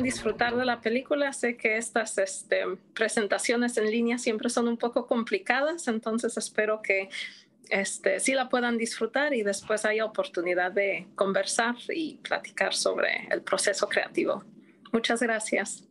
Disfrutar de la película. Sé que estas presentaciones en línea siempre son un poco complicadas, entonces espero que sí la puedan disfrutar y después haya oportunidad de conversar y platicar sobre el proceso creativo. Muchas gracias.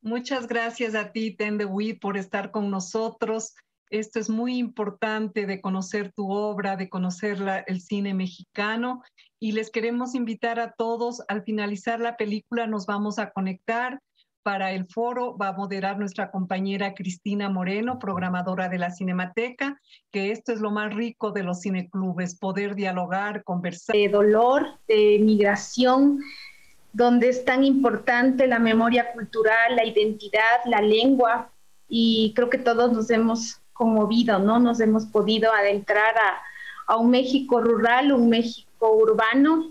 Muchas gracias a ti, Ten de Wit, por estar con nosotros. Esto es muy importante de conocer tu obra, de conocer el cine mexicano. Y les queremos invitar a todos, al finalizar la película nos vamos a conectar para el foro. Va a moderar nuestra compañera Cristina Moreno, programadora de la Cinemateca, que esto es lo más rico de los cineclubes, poder dialogar, conversar. De dolor, de migración, donde es tan importante la memoria cultural, la identidad, la lengua, y creo que todos nos hemos conmovido, ¿no? Nos hemos podido adentrar a un México rural, un México urbano,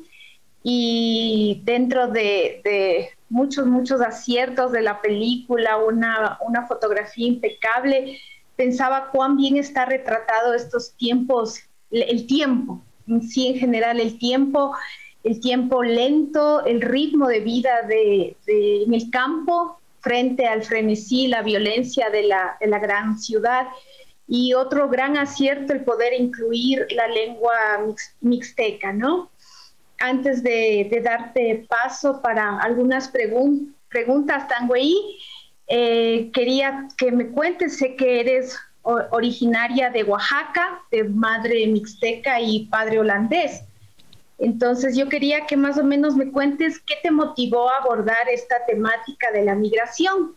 y dentro de muchos aciertos de la película, una fotografía impecable, pensaba cuán bien está retratado estos tiempos el tiempo, sí, en general el tiempo lento, el ritmo de vida en el campo frente al frenesí, la violencia de la gran ciudad. Y otro gran acierto, el poder incluir la lengua mixteca, ¿no? Antes de darte paso para algunas preguntas, Tangüey, quería que me cuentes, sé que eres originaria de Oaxaca, de madre mixteca y padre holandés. Entonces yo quería que más o menos me cuentes qué te motivó a abordar esta temática de la migración.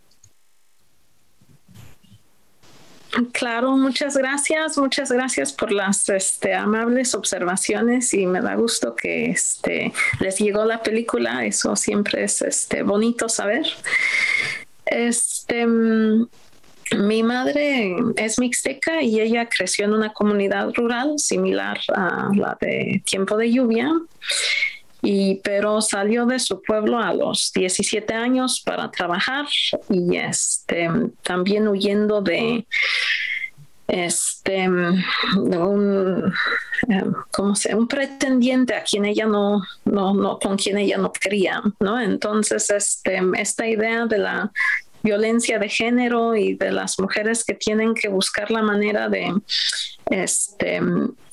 Claro, muchas gracias por las amables observaciones y me da gusto que les llegó la película, eso siempre es bonito saber. Mi madre es mixteca y ella creció en una comunidad rural similar a la de Tiempo de Lluvia, pero salió de su pueblo a los 17 años para trabajar y también huyendo de un pretendiente a quien ella con quien ella no quería, ¿no? Entonces esta idea de la violencia de género y de las mujeres que tienen que buscar la manera de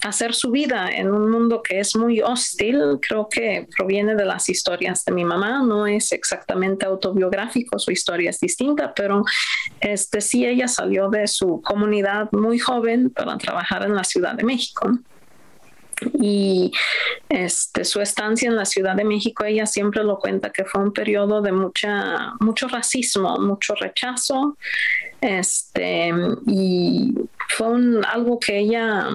hacer su vida en un mundo que es muy hostil, creo que proviene de las historias de mi mamá, no es exactamente autobiográfico, su historia es distinta, pero sí, ella salió de su comunidad muy joven para trabajar en la Ciudad de México. Y su estancia en la Ciudad de México, ella siempre lo cuenta que fue un periodo de mucho racismo, mucho rechazo, y fue algo que ella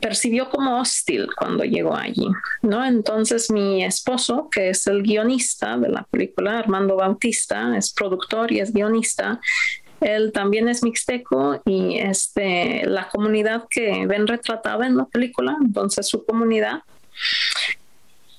percibió como hostil cuando llegó allí, ¿no? Entonces mi esposo, que es el guionista de la película, Armando Bautista, es productor y es guionista. Él también es mixteco y la comunidad que ven retratada en la película, entonces su comunidad.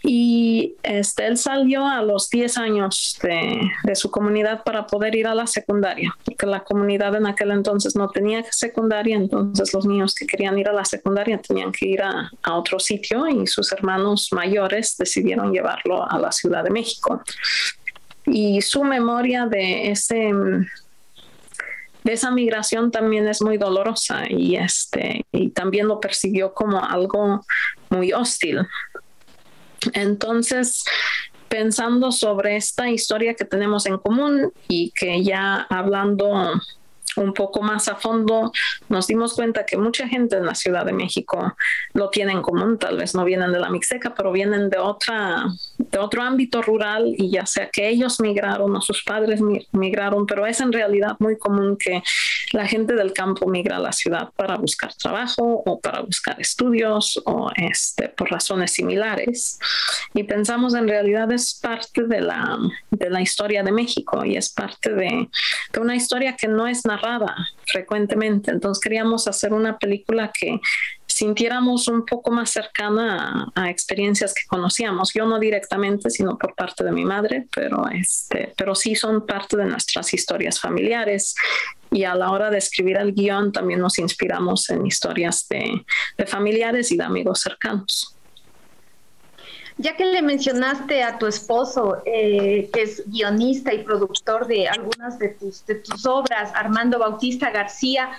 Y él salió a los 10 años de su comunidad para poder ir a la secundaria, porque la comunidad en aquel entonces no tenía secundaria, entonces los niños que querían ir a la secundaria tenían que ir a otro sitio y sus hermanos mayores decidieron llevarlo a la Ciudad de México. Y su memoria de esa migración también es muy dolorosa y también lo percibió como algo muy hostil. Entonces, pensando sobre esta historia que tenemos en común y que ya hablando un poco más a fondo, nos dimos cuenta que mucha gente en la Ciudad de México lo tiene en común, tal vez no vienen de la Mixteca, pero vienen de otro ámbito rural y ya sea que ellos migraron o sus padres migraron, pero es en realidad muy común que la gente del campo migra a la ciudad para buscar trabajo o para buscar estudios o por razones similares. Y pensamos en realidad es parte de la historia de México y es parte de una historia que no es narrada frecuentemente. Entonces queríamos hacer una película que sintiéramos un poco más cercana a experiencias que conocíamos. Yo no directamente, sino por parte de mi madre, pero sí son parte de nuestras historias familiares. Y a la hora de escribir el guión también nos inspiramos en historias de familiares y de amigos cercanos. Ya que le mencionaste a tu esposo, que es guionista y productor de algunas de tus obras, Armando Bautista García,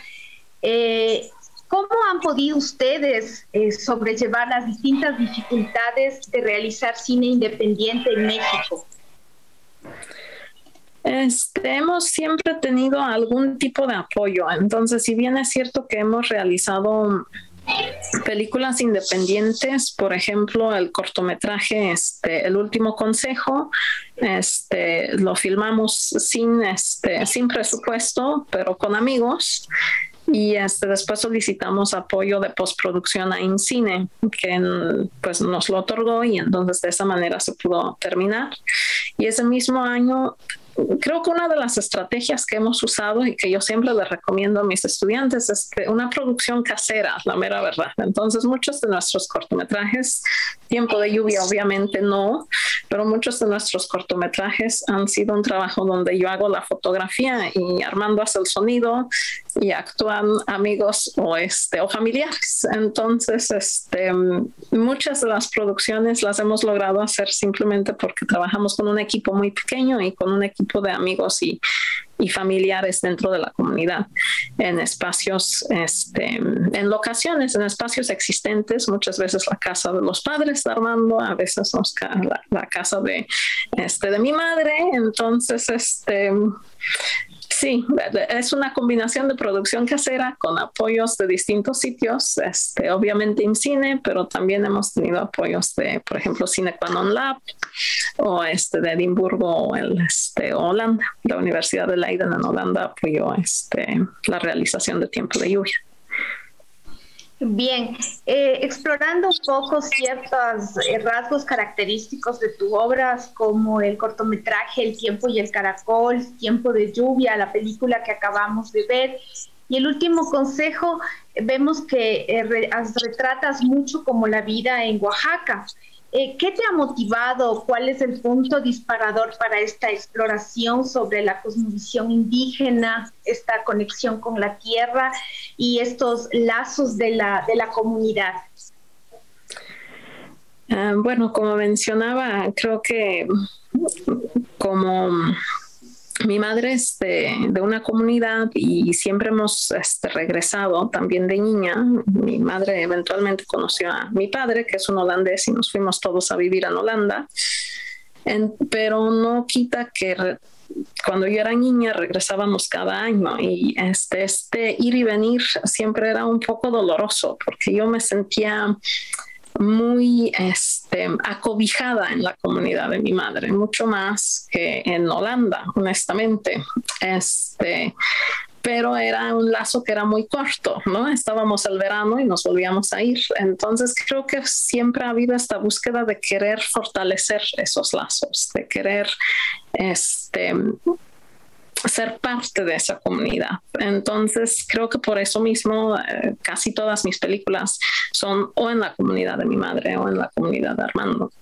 ¿cómo han podido ustedes sobrellevar las distintas dificultades de realizar cine independiente en México? Hemos siempre tenido algún tipo de apoyo. Entonces, si bien es cierto que hemos realizado películas independientes, por ejemplo, el cortometraje El último consejo, lo filmamos sin presupuesto, pero con amigos. Y después solicitamos apoyo de postproducción a InCine, que pues nos lo otorgó y entonces de esa manera se pudo terminar. Y ese mismo año creo que una de las estrategias que hemos usado y que yo siempre les recomiendo a mis estudiantes es una producción casera, la mera verdad. Entonces, muchos de nuestros cortometrajes, Tiempo de Lluvia obviamente no, pero muchos de nuestros cortometrajes han sido un trabajo donde yo hago la fotografía y Armando hace el sonido y actúan amigos o familiares. Entonces, muchas de las producciones las hemos logrado hacer simplemente porque trabajamos con un equipo muy pequeño y con un equipo de amigos y familiares dentro de la comunidad, en espacios, en locaciones, en espacios existentes, muchas veces la casa de los padres de Armando, a veces la casa de mi madre. Entonces, sí, es una combinación de producción casera con apoyos de distintos sitios, obviamente IMCINE, pero también hemos tenido apoyos de, por ejemplo, Cinequanon Lab o de Edimburgo o Holanda. La Universidad de Leiden en Holanda apoyó la realización de Tiempo de Lluvia. Bien, explorando un poco ciertos rasgos característicos de tu obra, como el cortometraje El tiempo y el caracol, Tiempo de Lluvia, la película que acabamos de ver, y el último consejo, vemos que retratas mucho como la vida en Oaxaca. ¿Qué te ha motivado? ¿Cuál es el punto disparador para esta exploración sobre la cosmovisión indígena, esta conexión con la tierra y estos lazos de la comunidad? Bueno, como mencionaba, creo que como mi madre es de una comunidad y siempre hemos regresado también de niña. Mi madre eventualmente conoció a mi padre, que es un holandés, y nos fuimos todos a vivir en Holanda. Pero no quita que cuando yo era niña regresábamos cada año y ir y venir siempre era un poco doloroso porque yo me sentía muy acobijada en la comunidad de mi madre, mucho más que en Holanda, honestamente. Pero era un lazo que era muy corto, ¿no? Estábamos el verano y nos volvíamos a ir. Entonces creo que siempre ha habido esta búsqueda de querer fortalecer esos lazos, de querer ser parte de esa comunidad. Entonces creo que por eso mismo casi todas mis películas son o en la comunidad de mi madre o en la comunidad de Armando.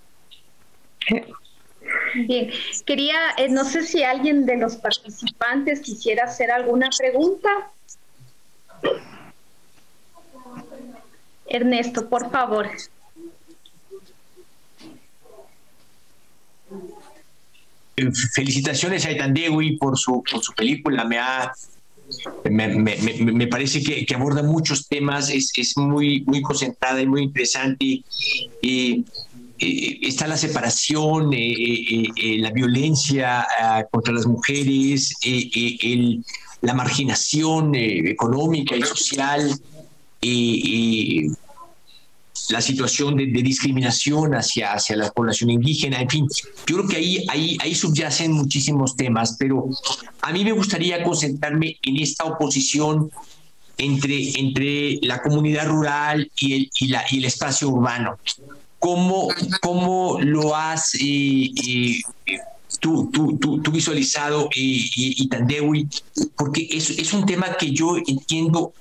Bien, quería, no sé si alguien de los participantes quisiera hacer alguna pregunta. Ernesto, por favor. Felicitaciones a Itandegui por su película. Me parece que aborda muchos temas, es muy concentrada y muy interesante. Está la separación, la violencia contra las mujeres, la marginación económica y social, la situación de discriminación hacia la población indígena. En fin, yo creo que ahí subyacen muchísimos temas, pero a mí me gustaría concentrarme en esta oposición entre la comunidad rural y el espacio urbano. ¿Cómo lo has tú visualizado, Itandegui? Porque es un tema que yo entiendo,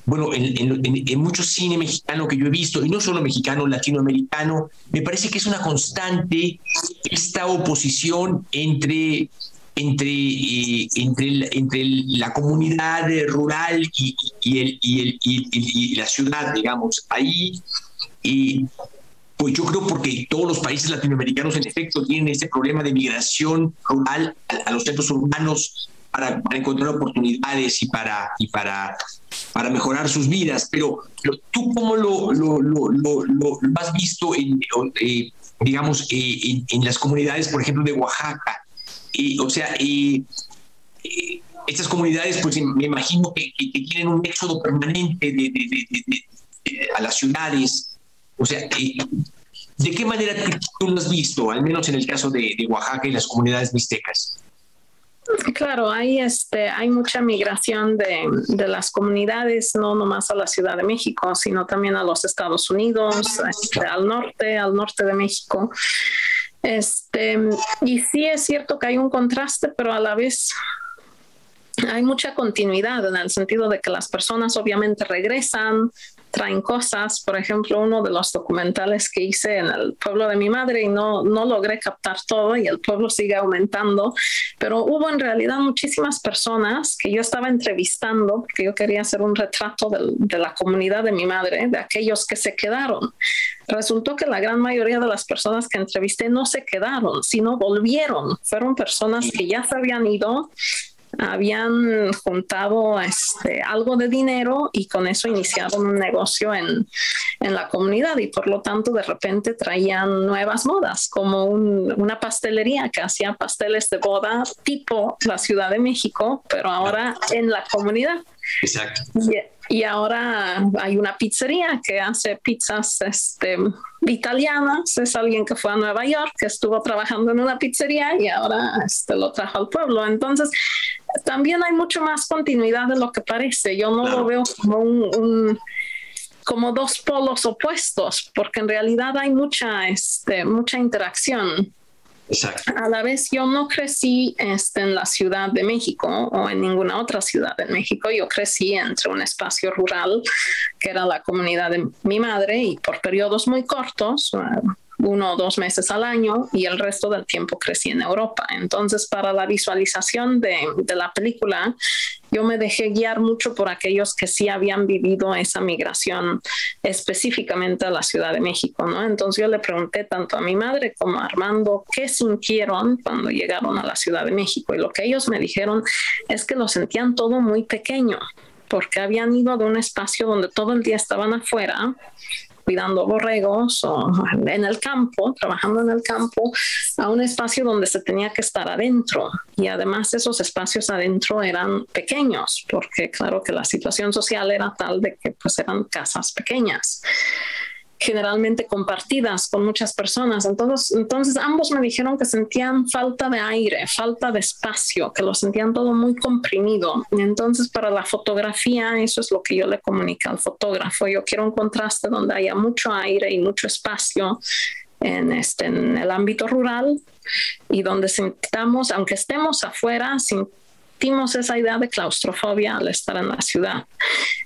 bueno, en mucho cine mexicano que yo he visto, y no solo mexicano, latinoamericano, me parece que es una constante esta oposición entre la comunidad rural y la ciudad, digamos. Ahí, pues yo creo porque todos los países latinoamericanos en efecto tienen este problema de migración rural a los centros urbanos para encontrar oportunidades y para mejorar sus vidas. Pero tú, ¿cómo lo has visto digamos, en las comunidades, por ejemplo, de Oaxaca? Estas comunidades, pues me imagino que tienen un éxodo permanente a las ciudades. O sea, ¿de qué manera tú lo has visto, al menos en el caso de Oaxaca y las comunidades mixtecas? Claro, hay mucha migración de las comunidades, no nomás a la Ciudad de México, sino también a los Estados Unidos, al norte de México. Y sí es cierto que hay un contraste, pero a la vez hay mucha continuidad en el sentido de que las personas obviamente regresan, traen cosas. Por ejemplo, uno de los documentales que hice en el pueblo de mi madre y no logré captar todo y el pueblo sigue aumentando, pero hubo en realidad muchísimas personas que yo estaba entrevistando porque yo quería hacer un retrato de la comunidad de mi madre, de aquellos que se quedaron. Resultó que la gran mayoría de las personas que entrevisté no se quedaron, sino volvieron. Fueron personas que ya se habían ido, habían juntado algo de dinero y con eso iniciaron un negocio en la comunidad y por lo tanto de repente traían nuevas modas, como una pastelería que hacía pasteles de boda tipo la Ciudad de México, pero ahora en la comunidad. Exacto. Y ahora hay una pizzería que hace pizzas italianas. Es alguien que fue a Nueva York, que estuvo trabajando en una pizzería y ahora lo trajo al pueblo. Entonces, también hay mucho más continuidad de lo que parece. Yo no lo veo como como dos polos opuestos, porque en realidad hay mucha interacción. Exacto. A la vez, yo no crecí en la Ciudad de México o en ninguna otra ciudad de México. Yo crecí entre un espacio rural que era la comunidad de mi madre y por periodos muy cortos, 1 o 2 meses al año, y el resto del tiempo crecí en Europa. Entonces, para la visualización de la película, yo me dejé guiar mucho por aquellos que sí habían vivido esa migración específicamente a la Ciudad de México, ¿no? Entonces yo le pregunté tanto a mi madre como a Armando qué sintieron cuando llegaron a la Ciudad de México, y lo que ellos me dijeron es que lo sentían todo muy pequeño, porque habían ido de un espacio donde todo el día estaban afuera cuidando borregos o en el campo, trabajando en el campo, a un espacio donde se tenía que estar adentro. Y además esos espacios adentro eran pequeños, porque claro que la situación social era tal de que pues eran casas pequeñas, generalmente compartidas con muchas personas. Entonces ambos me dijeron que sentían falta de aire, falta de espacio, que lo sentían todo muy comprimido. Entonces para la fotografía eso es lo que yo le comuniqué al fotógrafo. Yo quiero un contraste donde haya mucho aire y mucho espacio en el ámbito rural y donde sintamos, aunque estemos afuera, sentimos esa idea de claustrofobia al estar en la ciudad.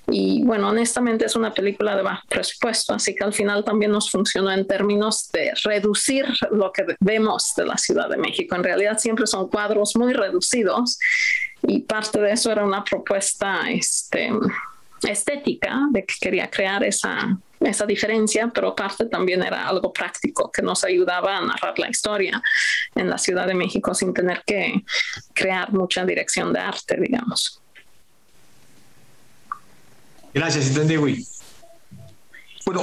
Y bueno, honestamente es una película de bajo presupuesto, así que al final también nos funcionó en términos de reducir lo que vemos de la Ciudad de México. En realidad siempre son cuadros muy reducidos y parte de eso era una propuesta estética de que quería crear esa diferencia, pero parte también era algo práctico que nos ayudaba a narrar la historia en la Ciudad de México sin tener que crear mucha dirección de arte, digamos. Gracias, Itandewi. Bueno,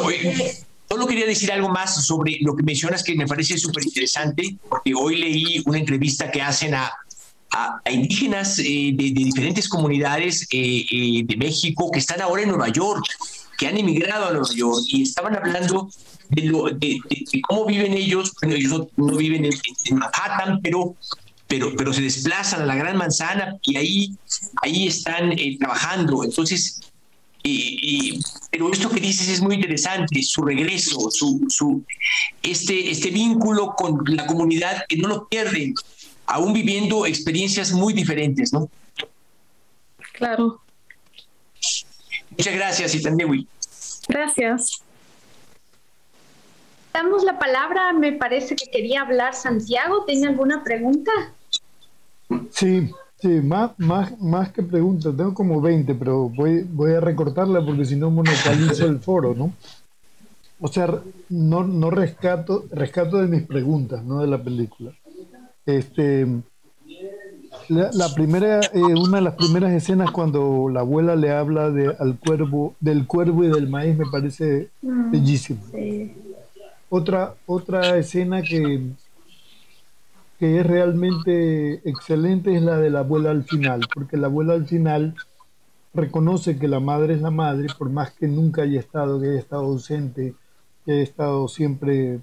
solo quería decir algo más sobre lo que mencionas que me parece súper interesante, porque hoy leí una entrevista que hacen a indígenas de diferentes comunidades de México que están ahora en Nueva York, que han emigrado a Nueva York y estaban hablando de cómo viven ellos. Bueno, ellos no viven en Manhattan, pero se desplazan a la Gran Manzana y ahí están trabajando. Entonces, pero esto que dices es muy interesante, su regreso, este vínculo con la comunidad que no lo pierden, aún viviendo experiencias muy diferentes, ¿no? Claro. Muchas gracias, Itandewi. Gracias. Damos la palabra, me parece que quería hablar Santiago. ¿Tiene alguna pregunta? Sí, más que preguntas, tengo como 20, pero voy a recortarla porque si no monopolizo el foro, ¿no? O sea, no rescato de mis preguntas, no de la película. La primera, una de las primeras escenas cuando la abuela le habla del cuervo y del maíz me parece bellísimo. Sí. Otra escena que es realmente excelente es la de la abuela al final, porque la abuela al final reconoce que la madre es la madre, por más que nunca haya estado ausente, que haya estado siempre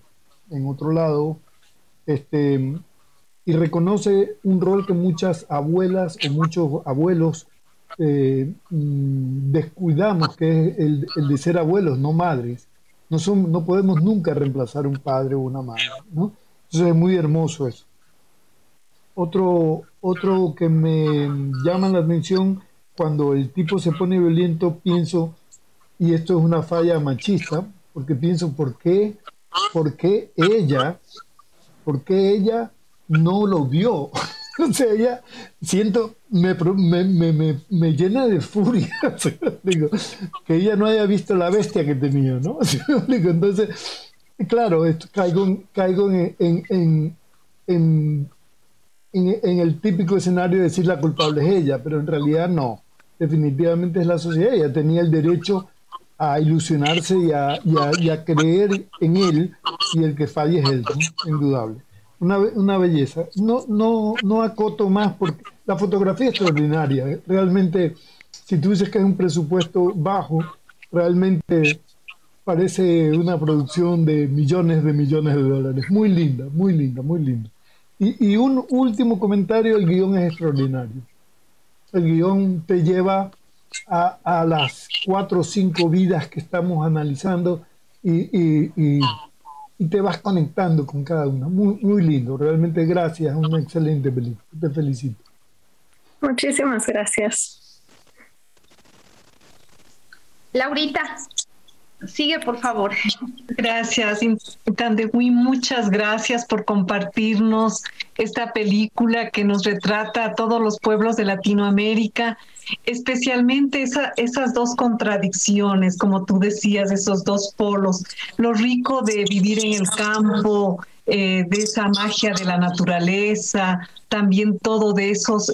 en otro lado, y reconoce un rol que muchas abuelas o muchos abuelos descuidamos, que es el de ser abuelos, no madres. No podemos nunca reemplazar un padre o una madre, ¿no? Entonces es muy hermoso eso. Otro que me llama la atención, cuando el tipo se pone violento, pienso, y esto es una falla machista, porque pienso, ¿por qué ella no lo vio? O sea, ella, siento, me llena de furia. O sea, digo, que ella no haya visto la bestia que tenía, ¿no? O sea, digo, entonces, claro, caigo en el típico escenario de decir la culpable es ella, pero en realidad no. Definitivamente es la sociedad. Ella tenía el derecho a ilusionarse y a creer en él, y el que falle es él, ¿no? Indudable. Una belleza. No acoto más porque la fotografía es extraordinaria. Realmente, si tú dices que es un presupuesto bajo, realmente parece una producción de millones de dólares. Muy linda, muy linda, muy linda. Y un último comentario: el guión es extraordinario. El guión te lleva a las 4 o 5 vidas que estamos analizando y te vas conectando con cada una. Muy, muy lindo, realmente. Gracias, una excelente película. Te felicito. Muchísimas gracias. Laurita, sigue, por favor. Gracias, Tandewí, muchas gracias por compartirnos esta película que nos retrata a todos los pueblos de Latinoamérica, especialmente esas dos contradicciones, como tú decías, esos dos polos, lo rico de vivir en el campo, de esa magia de la naturaleza, también todo de esos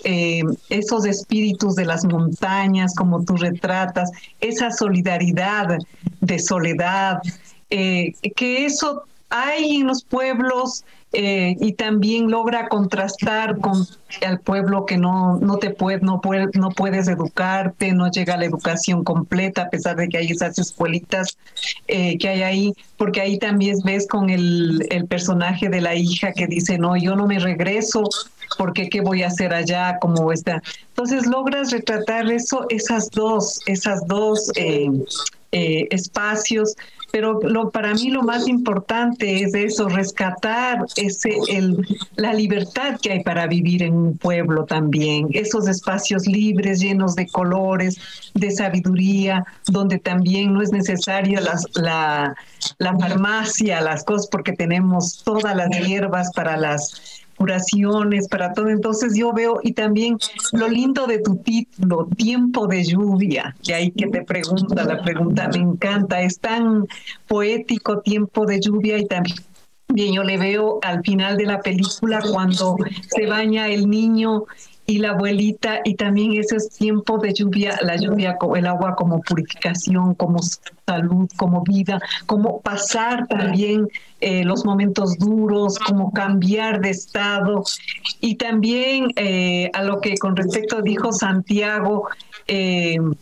espíritus de las montañas, como tú retratas, esa solidaridad de soledad, que eso hay en los pueblos, y también logra contrastar con el pueblo que no puedes educarte, no llega a la educación completa, a pesar de que hay esas escuelitas que hay ahí, porque ahí también ves con el personaje de la hija que dice, no, yo no me regreso, porque qué voy a hacer allá, como está. Entonces logras retratar esas dos espacios, pero para mí lo más importante es eso, rescatar la libertad que hay para vivir en un pueblo también, esos espacios libres, llenos de colores, de sabiduría, donde también no es necesaria la farmacia, las cosas, porque tenemos todas las hierbas para las curaciones, para todo. Entonces yo veo, y también lo lindo de tu título, Tiempo de Lluvia, que ahí que te pregunta, la pregunta me encanta, es tan poético, Tiempo de Lluvia, y también yo le veo al final de la película cuando se baña el niño y la abuelita, y también ese es tiempo de lluvia, la lluvia, el agua como purificación, como salud, como vida, como pasar también los momentos duros, como cambiar de estado. Y también a lo que con respecto dijo Santiago, en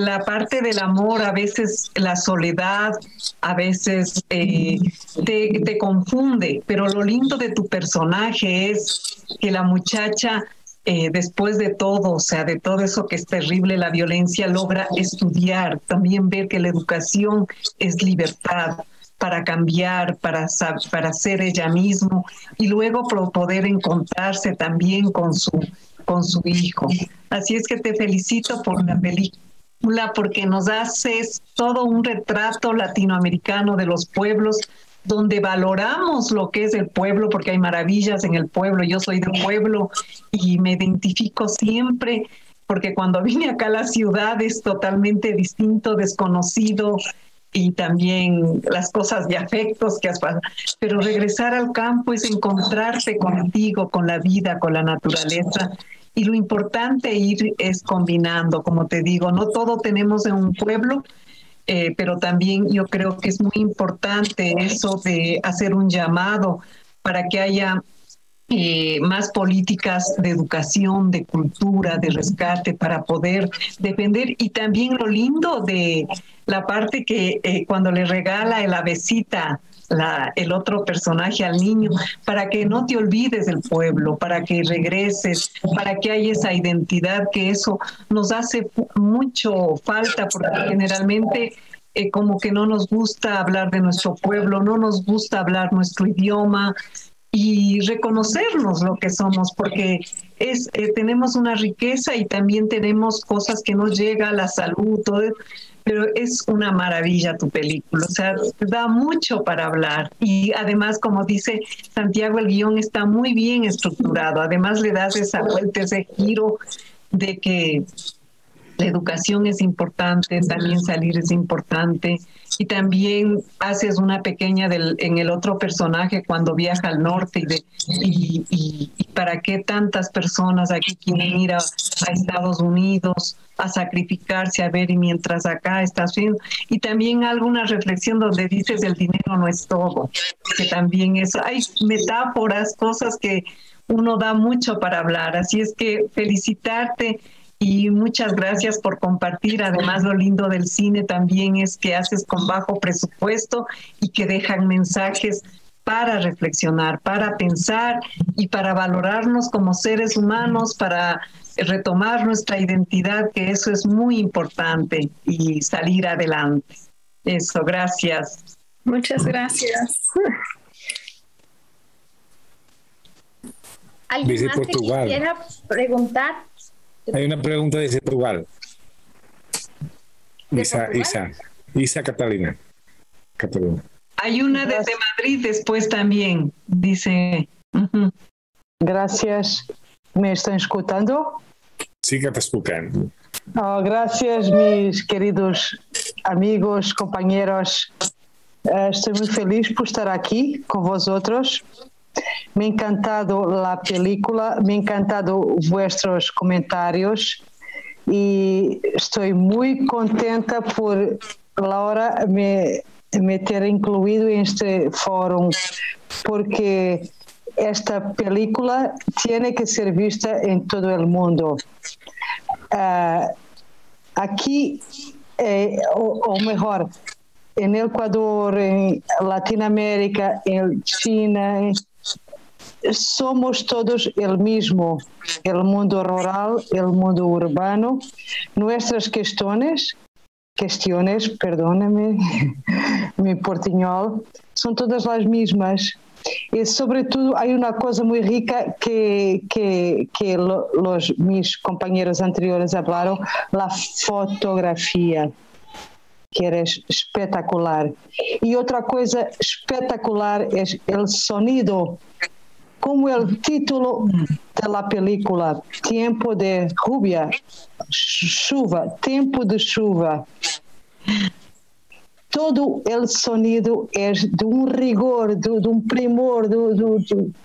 la parte del amor, a veces la soledad, a veces te confunde, pero lo lindo de tu personaje es que la muchacha, después de todo, o sea, de todo eso que es terrible, la violencia, logra estudiar, también ver que la educación es libertad para cambiar, para ser ella misma, y luego poder encontrarse también con su hijo. Así es que te felicito por la película, porque nos haces todo un retrato latinoamericano de los pueblos, donde valoramos lo que es el pueblo, porque hay maravillas en el pueblo. Yo soy del pueblo y me identifico siempre, porque cuando vine acá a la ciudad es totalmente distinto, desconocido, y también las cosas de afectos que has pasado. Pero regresar al campo es encontrarte contigo, con la vida, con la naturaleza. Y lo importante es combinando, como te digo, no todo tenemos en un pueblo, pero también yo creo que es muy importante eso de hacer un llamado para que haya más políticas de educación, de cultura, de rescate, para poder defender. Y también lo lindo de la parte que cuando le regala la besita el otro personaje al niño, para que no te olvides del pueblo, para que regreses, para que haya esa identidad, que eso nos hace mucho falta, porque generalmente como que no nos gusta hablar de nuestro pueblo, no nos gusta hablar nuestro idioma y reconocernos lo que somos, porque tenemos una riqueza y también tenemos cosas que nos llega, la salud, todo, pero es una maravilla tu película, o sea, da mucho para hablar y además, como dice Santiago, el guión está muy bien estructurado, además le das esa vuelta, ese giro de que la educación es importante, también salir es importante, y también haces una pequeña en el otro personaje cuando viaja al norte y para qué tantas personas aquí quieren ir a Estados Unidos a sacrificarse, a ver, y mientras acá estás viendo. Y también alguna reflexión donde dices el dinero no es todo, que también hay metáforas, cosas que uno da mucho para hablar. Así es que felicitarte y muchas gracias por compartir. Además, lo lindo del cine también es que haces con bajo presupuesto y que dejan mensajes para reflexionar, para pensar y para valorarnos como seres humanos, para retomar nuestra identidad, que eso es muy importante, y salir adelante. Eso, gracias. Muchas gracias. ¿Alguien Desde más Portugal. que quisiera preguntar? Hay una pregunta desde Portugal. Isa Catalina. Hay una desde Madrid después también, dice. Gracias. ¿Me están escuchando? Sí, que te escuchan. Gracias, mis queridos amigos, compañeros. Estoy muy feliz por estar aquí con vosotros. Me ha encantado la película, me han encantado vuestros comentarios y estoy muy contenta por Laura me ter incluído en este foro, porque esta película tiene que ser vista en todo el mundo. Aquí, o mejor, en Ecuador, en Latinoamérica, en China, somos todos el mismo, el mundo rural, el mundo urbano. Nuestras cuestiones, perdóname, mi portuñol, son todas las mismas. Y sobre todo hay una cosa muy rica que mis compañeros anteriores hablaron, la fotografía, que era espectacular. Y otra cosa espectacular es el sonido, como el título de la película, Tiempo de Lluvia, chuva, Tiempo de Chuva. Todo el sonido es de un rigor, de un primor, de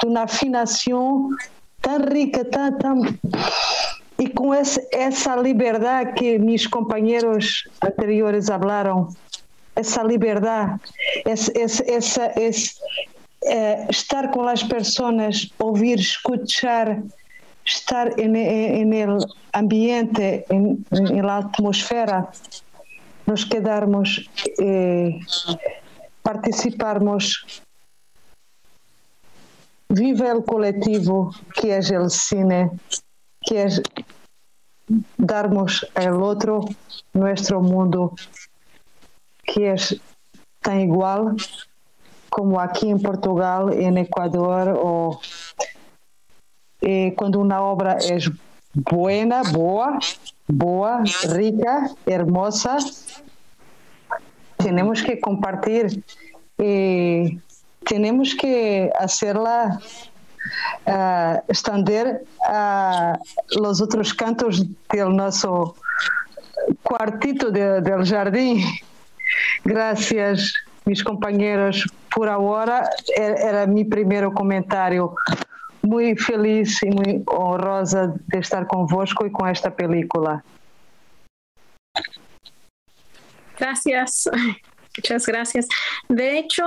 una afinación tan rica, tan y con esa libertad que mis compañeros anteriores hablaron, esa libertad, estar con las personas, oír, escuchar, estar en el ambiente, en la atmósfera, nos quedarmos, participarmos. Viva el colectivo que es el cine, que es darmos al otro nuestro mundo, que es tan igual como aquí en Portugal, en Ecuador, o cuando una obra es boa, rica, hermosa, tenemos que compartir, tenemos que hacerla extender a los otros cantos del nuestro cuartito del jardín. Gracias, mis compañeros. Por ahora era mi primer comentario. Muy feliz y muy honrosa de estar convosco y con esta película. Gracias, muchas gracias. De hecho,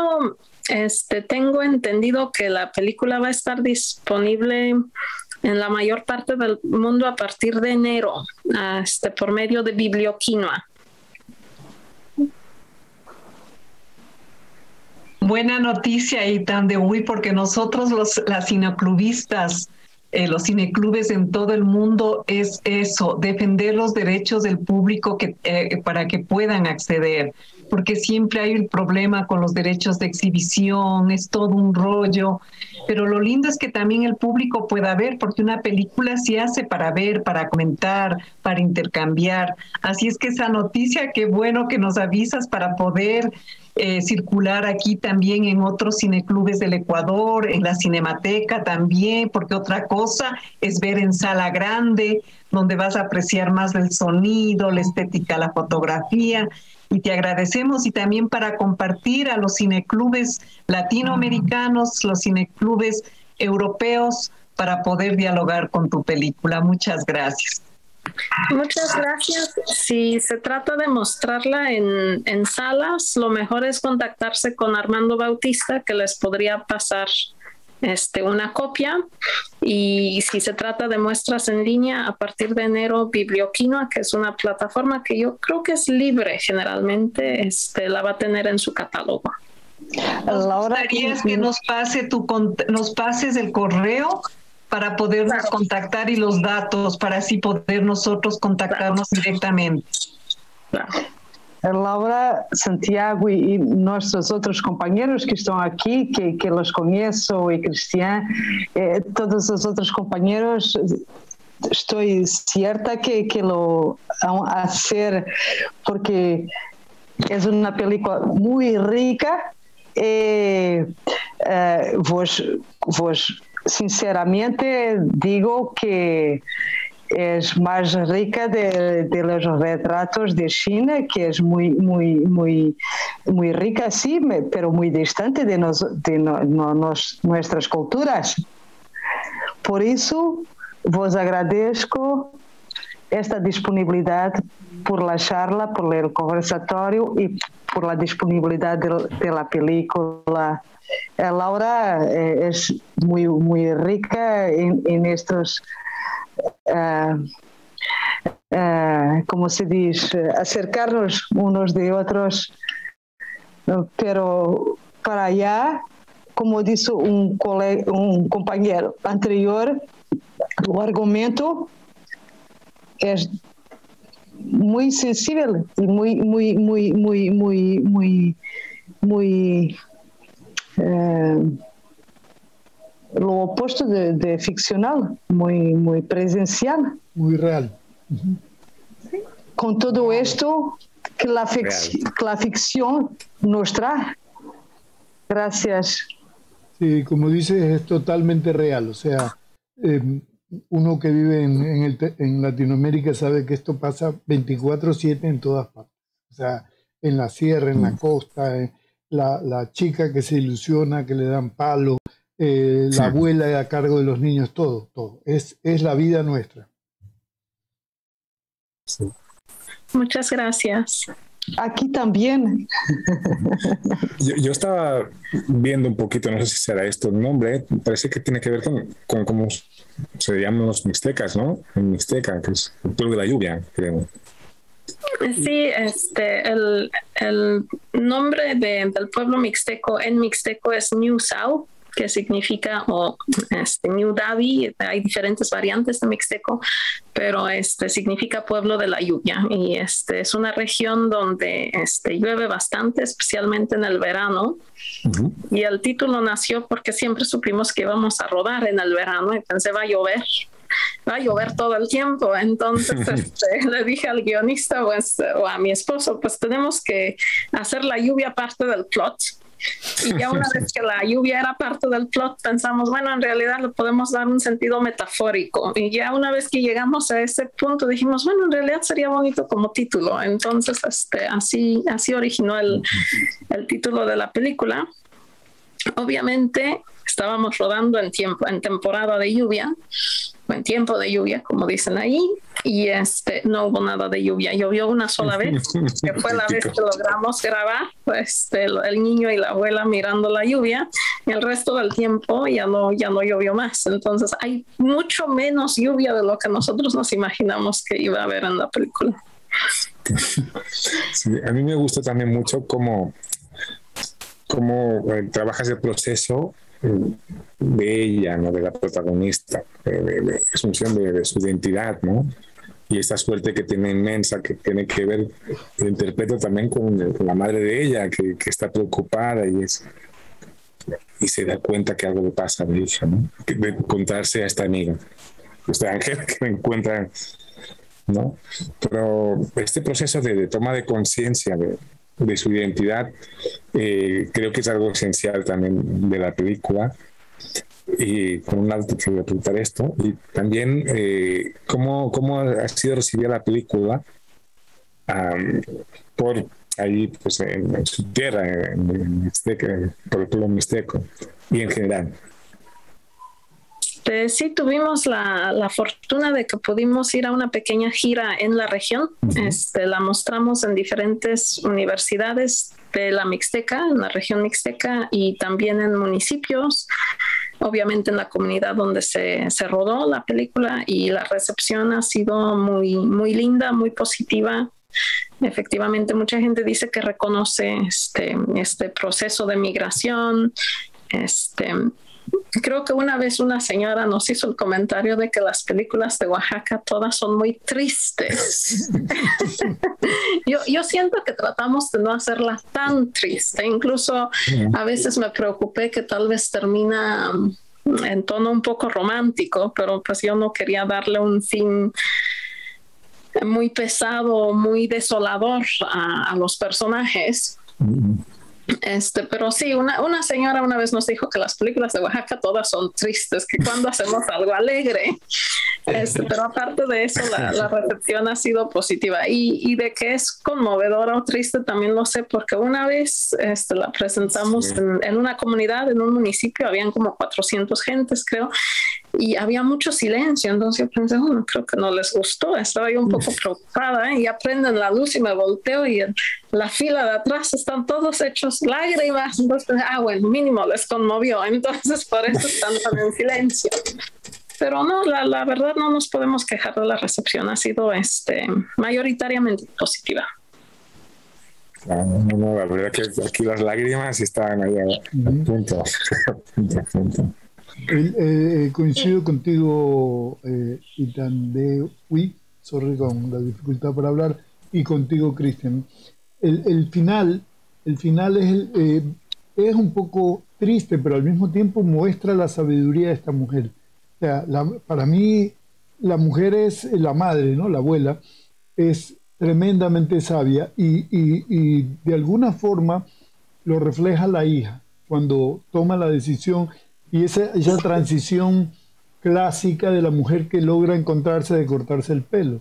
tengo entendido que la película va a estar disponible en la mayor parte del mundo a partir de enero, por medio de Biblioquinoa. Buena noticia, Itan de Uy, porque nosotros las cineclubistas los cineclubes en todo el mundo es eso, defender los derechos del público para que puedan acceder, porque siempre hay el problema con los derechos de exhibición, es todo un rollo, pero lo lindo es que también el público pueda ver, porque una película se hace para ver, para comentar, para intercambiar. Así es que esa noticia, qué bueno que nos avisas para poder circular aquí también en otros cineclubes del Ecuador, en la Cinemateca también, porque otra cosa es ver en sala grande, donde vas a apreciar más el sonido, la estética, la fotografía. Y te agradecemos, y también para compartir a los cineclubes latinoamericanos, los cineclubes europeos, para poder dialogar con tu película. Muchas gracias. Muchas gracias. Si se trata de mostrarla en salas, lo mejor es contactarse con Armando Bautista, que les podría pasar una copia. Y si se trata de muestras en línea, a partir de enero, Biblioquinoa, que es una plataforma que yo creo que es libre generalmente, la va a tener en su catálogo. Nos gustaría que nos pases el correo para podernos contactar y los datos, para así poder nosotros contactarnos directamente. Laura, Santiago y nuestros otros compañeros que están aquí, que los conozco, y Cristian, todos los otros compañeros, estoy cierta que lo van a hacer, porque es una película muy rica. Vos sinceramente digo que es más rica de los retratos de China, que es muy rica, sí, pero muy distante de nuestras culturas. Por eso vos agradezco esta disponibilidad por la charla, por el conversatorio y por la disponibilidad de la película. Laura es muy rica en estos, como se dice, acercarnos unos de otros, pero para allá, como dice un compañero anterior, el argumento es muy sensible y muy lo opuesto de ficcional, muy presencial. Muy real. Sí. Con todo esto que la ficción nos trae. Gracias. Sí, como dices, es totalmente real. O sea, uno que vive en Latinoamérica sabe que esto pasa 24/7 en todas partes. O sea, en la sierra, en la costa, la chica que se ilusiona, que le dan palo, la abuela a cargo de los niños, todo. Es la vida nuestra. Sí. Muchas gracias. Aquí también. Yo estaba viendo un poquito, no sé si será esto el nombre, parece que tiene que ver con cómo se llaman los mixtecas, ¿no? En Mixteca, que es el pueblo de la lluvia, creo. Sí, el nombre del pueblo mixteco en mixteco es New Sao, que significa New Davi. Hay diferentes variantes de mixteco, pero significa pueblo de la lluvia, y es una región donde llueve bastante, especialmente en el verano. Uh-huh. Y el título nació porque siempre supimos que íbamos a rodar en el verano y pensé, va a llover todo el tiempo. Entonces le dije al guionista o a mi esposo, pues tenemos que hacer la lluvia parte del plot. Y ya una vez que la lluvia era parte del plot, pensamos, bueno, en realidad le podemos dar un sentido metafórico. Y ya una vez que llegamos a ese punto, dijimos, bueno, en realidad sería bonito como título. Entonces así originó el título de la película. Obviamente estábamos rodando en temporada de lluvia, o en tiempo de lluvia, como dicen ahí, y no hubo nada de lluvia. Llovió una sola vez, que fue la vez que logramos grabar, el niño y la abuela mirando la lluvia, y el resto del tiempo ya no llovió más. Entonces hay mucho menos lluvia de lo que nosotros nos imaginamos que iba a haber en la película. Sí, a mí me gusta también mucho cómo trabajas el proceso de ella, ¿no? De la protagonista, de asunción de su identidad, ¿no? Y esta suerte que tiene inmensa, que tiene que ver, lo interpreto también con la madre de ella, que está preocupada y se da cuenta que algo le pasa a mi hija, ¿no? De encontrarse a esta amiga, este ángel que me encuentra, ¿no? Pero este proceso de toma de conciencia de su identidad, creo que es algo esencial también de la película. Y con un alto que voy a preguntar esto, y también cómo ha sido recibida la película por ahí, pues en su tierra, en Mixteca, por el pueblo mixteco y en general. Sí, tuvimos la fortuna de que pudimos ir a una pequeña gira en la región. La mostramos en diferentes universidades de la Mixteca, en la región Mixteca, y también en municipios, obviamente en la comunidad donde se rodó la película, y la recepción ha sido muy, muy linda, muy positiva. Efectivamente, mucha gente dice que reconoce este proceso de migración. Creo que una vez una señora nos hizo el comentario de que las películas de Oaxaca todas son muy tristes. Yo siento que tratamos de no hacerla tan triste. Incluso a veces me preocupé que tal vez termina en tono un poco romántico, pero pues yo no quería darle un fin muy pesado, muy desolador a los personajes. Pero sí, una señora una vez nos dijo que las películas de Oaxaca todas son tristes, que cuando hacemos algo alegre. Pero aparte de eso, la recepción ha sido positiva. Y de que es conmovedora o triste también lo sé, porque una vez la presentamos en una comunidad, en un municipio, habían como 400 gentes, creo, y había mucho silencio. Entonces yo pensé, bueno, creo que no les gustó. Estaba yo un poco preocupada, y ya prenden la luz y me volteo y en la fila de atrás están todos hechos lágrimas. Entonces, bueno, mínimo les conmovió. Entonces por eso están tan en silencio. Pero no, la verdad no nos podemos quejar de la recepción. Ha sido mayoritariamente positiva. No, la verdad que aquí las lágrimas están allá a punto. Coincido contigo, Itandewi, sorry con la dificultad para hablar, y contigo, Cristian. El final es un poco triste, pero al mismo tiempo muestra la sabiduría de esta mujer. O sea, para mí la mujer es la madre, ¿no? La abuela es tremendamente sabia, y de alguna forma lo refleja la hija cuando toma la decisión, y esa transición clásica de la mujer que logra encontrarse de cortarse el pelo,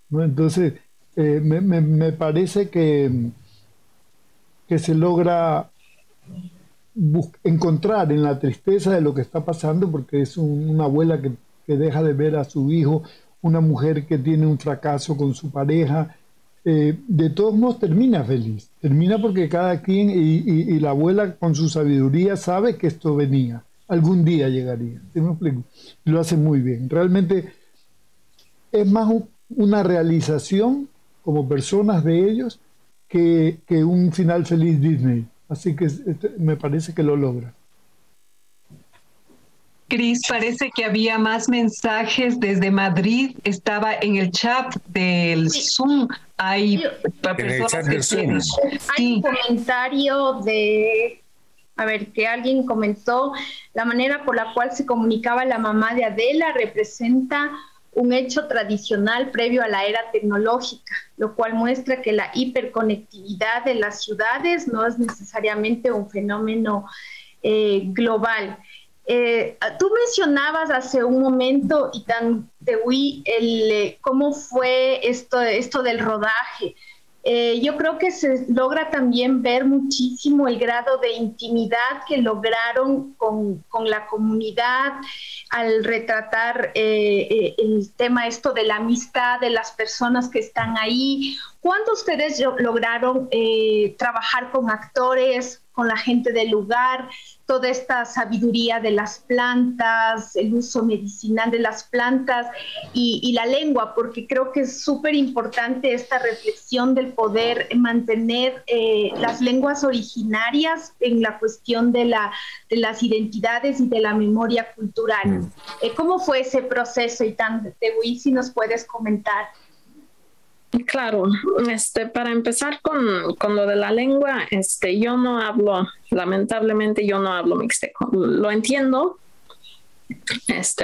¿no? Entonces me parece que se logra encontrar en la tristeza de lo que está pasando, porque es una abuela que deja de ver a su hijo, una mujer que tiene un fracaso con su pareja. De todos modos termina feliz, termina porque cada quien, y la abuela con su sabiduría sabe que esto venía, algún día llegaría. ¿Sí me explico? Lo hace muy bien. Realmente es más una realización como personas de ellos que un final feliz Disney. Así que me parece que lo logra. Cris, parece que había más mensajes desde Madrid. Estaba en el chat del Zoom. Hay personas que tienen. Hay un comentario que alguien comentó: la manera por la cual se comunicaba la mamá de Adela representa un hecho tradicional previo a la era tecnológica, lo cual muestra que la hiperconectividad de las ciudades no es necesariamente un fenómeno global. Tú mencionabas hace un momento, Itandewi, cómo fue esto del rodaje. Yo creo que se logra también ver muchísimo el grado de intimidad que lograron con la comunidad al retratar el tema de la amistad de las personas que están ahí, ¿Cuándo ustedes lograron trabajar con actores, con la gente del lugar, toda esta sabiduría de las plantas, el uso medicinal de las plantas y la lengua? Porque creo que es súper importante esta reflexión del poder mantener las lenguas originarias en la cuestión de las identidades y de la memoria cultural. ¿Cómo fue ese proceso, Itán Tehuí, si nos puedes comentar? Claro, para empezar con lo de la lengua, yo no hablo, lamentablemente yo no hablo mixteco. Lo entiendo,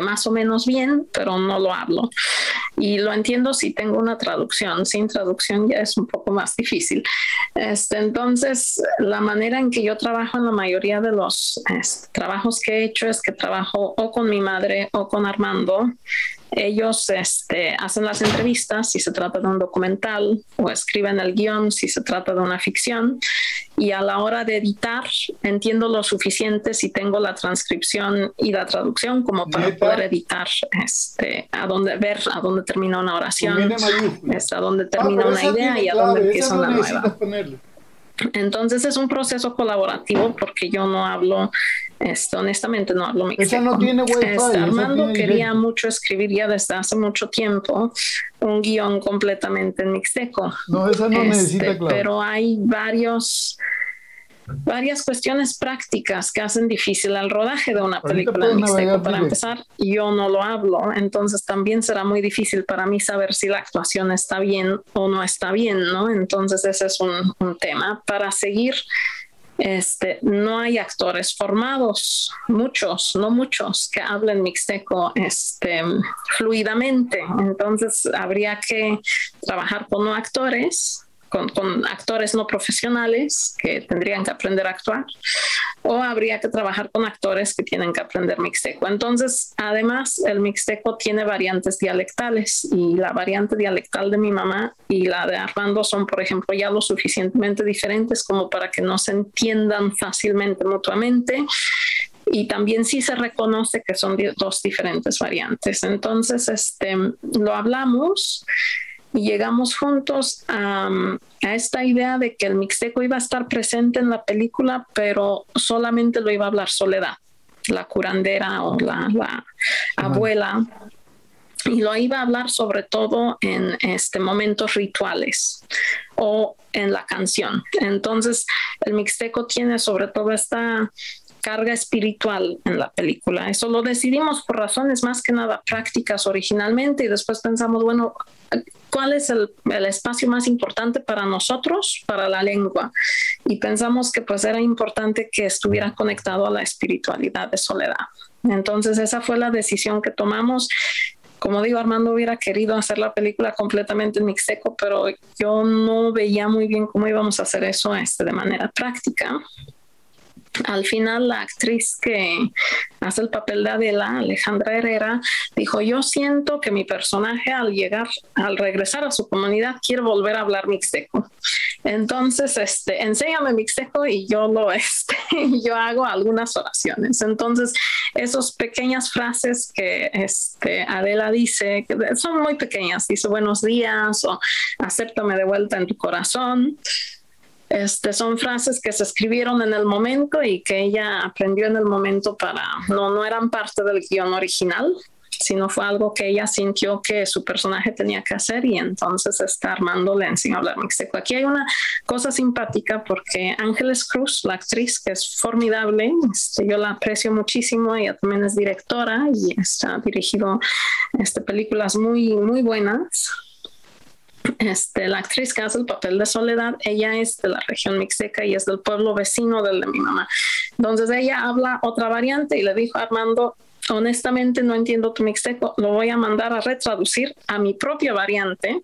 más o menos bien, pero no lo hablo. Y lo entiendo si tengo una traducción. Sin traducción ya es un poco más difícil. Entonces, la manera en que yo trabajo en la mayoría de los trabajos que he hecho es que trabajo o con mi madre o con Armando. Ellos hacen las entrevistas si se trata de un documental o escriben el guión si se trata de una ficción, y a la hora de editar entiendo lo suficiente si tengo la transcripción y la traducción como para poder editar a dónde termina una oración, a dónde termina una idea y a dónde empieza una nueva. Entonces es un proceso colaborativo porque yo no hablo, honestamente no hablo mixteco. Esa no tiene wifi, Armando quería mucho escribir ya desde hace mucho tiempo un guión completamente en mixteco. No, esa no necesita, claro. Pero hay varias cuestiones prácticas que hacen difícil el rodaje de una película en mixteco. Para empezar, yo no lo hablo, entonces también será muy difícil para mí saber si la actuación está bien o no está bien, ¿no? Entonces ese es un tema. Para seguir, no hay actores formados, no muchos que hablen mixteco fluidamente, entonces habría que trabajar con no actores, con actores no profesionales que tendrían que aprender a actuar, o habría que trabajar con actores que tienen que aprender mixteco. Entonces, además, el mixteco tiene variantes dialectales, y la variante dialectal de mi mamá y la de Armando son, por ejemplo, ya lo suficientemente diferentes como para que no se entiendan fácilmente mutuamente. Y también sí se reconoce que son dos diferentes variantes. Entonces, lo hablamos y llegamos juntos a esta idea de que el mixteco iba a estar presente en la película, pero solamente lo iba a hablar Soledad, la curandera o la abuela, y lo iba a hablar sobre todo en momentos rituales o en la canción. Entonces, el mixteco tiene sobre todo esta carga espiritual en la película. Eso lo decidimos por razones más que nada prácticas originalmente, y después pensamos, bueno, ¿cuál es el espacio más importante para nosotros, para la lengua? Y pensamos que pues era importante que estuviera conectado a la espiritualidad de Soledad. Entonces esa fue la decisión que tomamos. Como digo, Armando hubiera querido hacer la película completamente en mixteco, pero yo no veía muy bien cómo íbamos a hacer eso de manera práctica. Al final, la actriz que hace el papel de Adela, Alejandra Herrera, dijo: yo siento que mi personaje al regresar a su comunidad quiere volver a hablar mixteco. Entonces, enséñame mixteco y yo yo hago algunas oraciones. Entonces, esas pequeñas frases que Adela dice, que son muy pequeñas, dice buenos días o acéptame de vuelta en tu corazón. Son frases que se escribieron en el momento y que ella aprendió en el momento no eran parte del guión original, sino fue algo que ella sintió que su personaje tenía que hacer, y entonces Armando le enseñó a hablar mixteco. Aquí hay una cosa simpática porque Ángeles Cruz, la actriz, que es formidable, yo la aprecio muchísimo, ella también es directora y ha dirigido películas muy, muy buenas. La actriz que hace el papel de Soledad, ella es de la región mixteca y es del pueblo vecino del de mi mamá. Entonces ella habla otra variante y le dijo a Armando: honestamente no entiendo tu mixteco, lo voy a mandar a retraducir a mi propia variante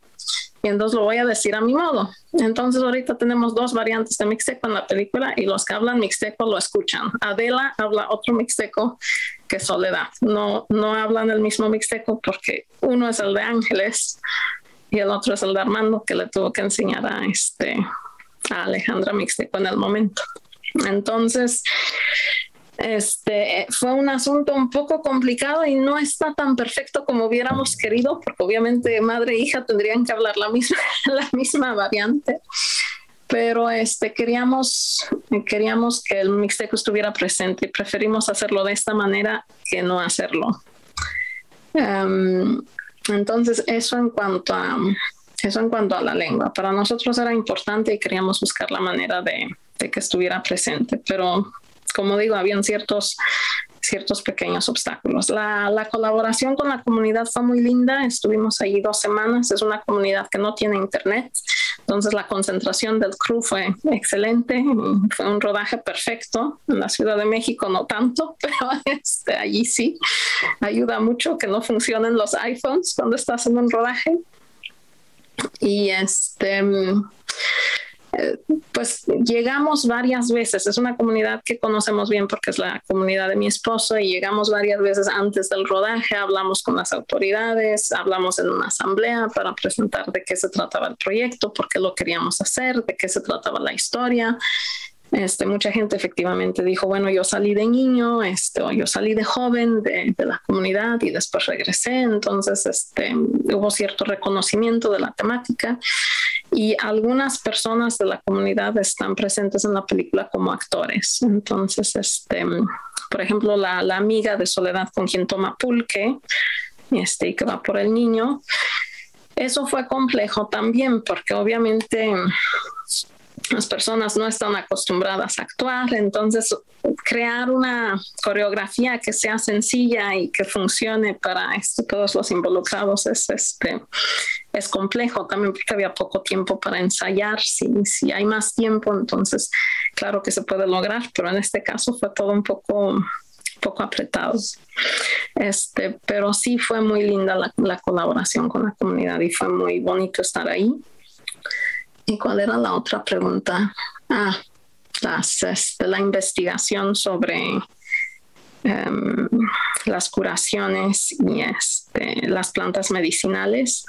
y entonces lo voy a decir a mi modo. Entonces ahorita tenemos dos variantes de mixteco en la película y los que hablan mixteco lo escuchan. Adela habla otro mixteco que Soledad. No hablan el mismo mixteco porque uno es el de Ángeles y el otro es el de Armando, que le tuvo que enseñar a Alejandra mixteco en el momento. Entonces, fue un asunto un poco complicado y no está tan perfecto como hubiéramos querido, porque obviamente madre e hija tendrían que hablar la misma variante. Pero queríamos que el mixteco estuviera presente y preferimos hacerlo de esta manera que no hacerlo. Entonces, eso en cuanto a la lengua. Para nosotros era importante y queríamos buscar la manera de que estuviera presente, pero como digo, habían ciertos pequeños obstáculos. La colaboración con la comunidad fue muy linda, estuvimos allí 2 semanas, es una comunidad que no tiene internet, entonces la concentración del crew fue excelente, fue un rodaje perfecto. En la Ciudad de México no tanto, pero allí sí, ayuda mucho que no funcionen los iPhones cuando estás en un rodaje. Y pues llegamos varias veces, es una comunidad que conocemos bien porque es la comunidad de mi esposo, y llegamos varias veces antes del rodaje, hablamos con las autoridades, hablamos en una asamblea para presentar de qué se trataba el proyecto, por qué lo queríamos hacer, de qué se trataba la historia. Mucha gente efectivamente dijo, bueno, yo salí de niño, o yo salí de joven de la comunidad y después regresé, entonces hubo cierto reconocimiento de la temática, y algunas personas de la comunidad están presentes en la película como actores. Entonces, por ejemplo, la amiga de Soledad con quien toma pulque, y que va por el niño, eso fue complejo también porque obviamente las personas no están acostumbradas a actuar, entonces crear una coreografía que sea sencilla y que funcione para todos los involucrados es complejo también porque había poco tiempo para ensayar. Si hay más tiempo, entonces claro que se puede lograr, pero en este caso fue todo un poco apretado. Pero sí fue muy linda la colaboración con la comunidad y fue muy bonito estar ahí. ¿Y cuál era la otra pregunta? La investigación sobre las curaciones y las plantas medicinales.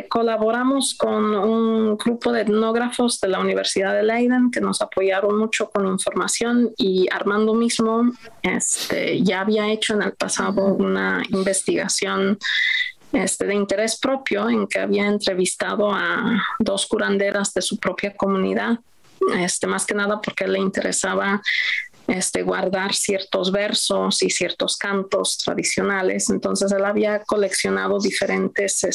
Colaboramos con un grupo de etnógrafos de la Universidad de Leiden que nos apoyaron mucho con información, y Armando mismo ya había hecho en el pasado una investigación de interés propio en que había entrevistado a 2 curanderas de su propia comunidad, más que nada porque le interesaba guardar ciertos versos y ciertos cantos tradicionales. Entonces él había coleccionado diferentes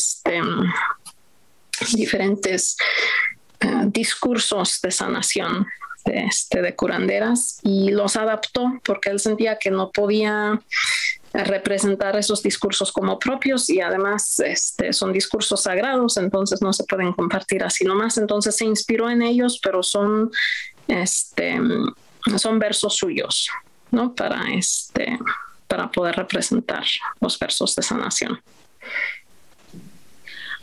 discursos de sanación de curanderas y los adaptó porque él sentía que no podía representar esos discursos como propios, y además son discursos sagrados, entonces no se pueden compartir así nomás. Entonces se inspiró en ellos, pero son versos suyos, ¿no? Para poder representar los versos de sanación.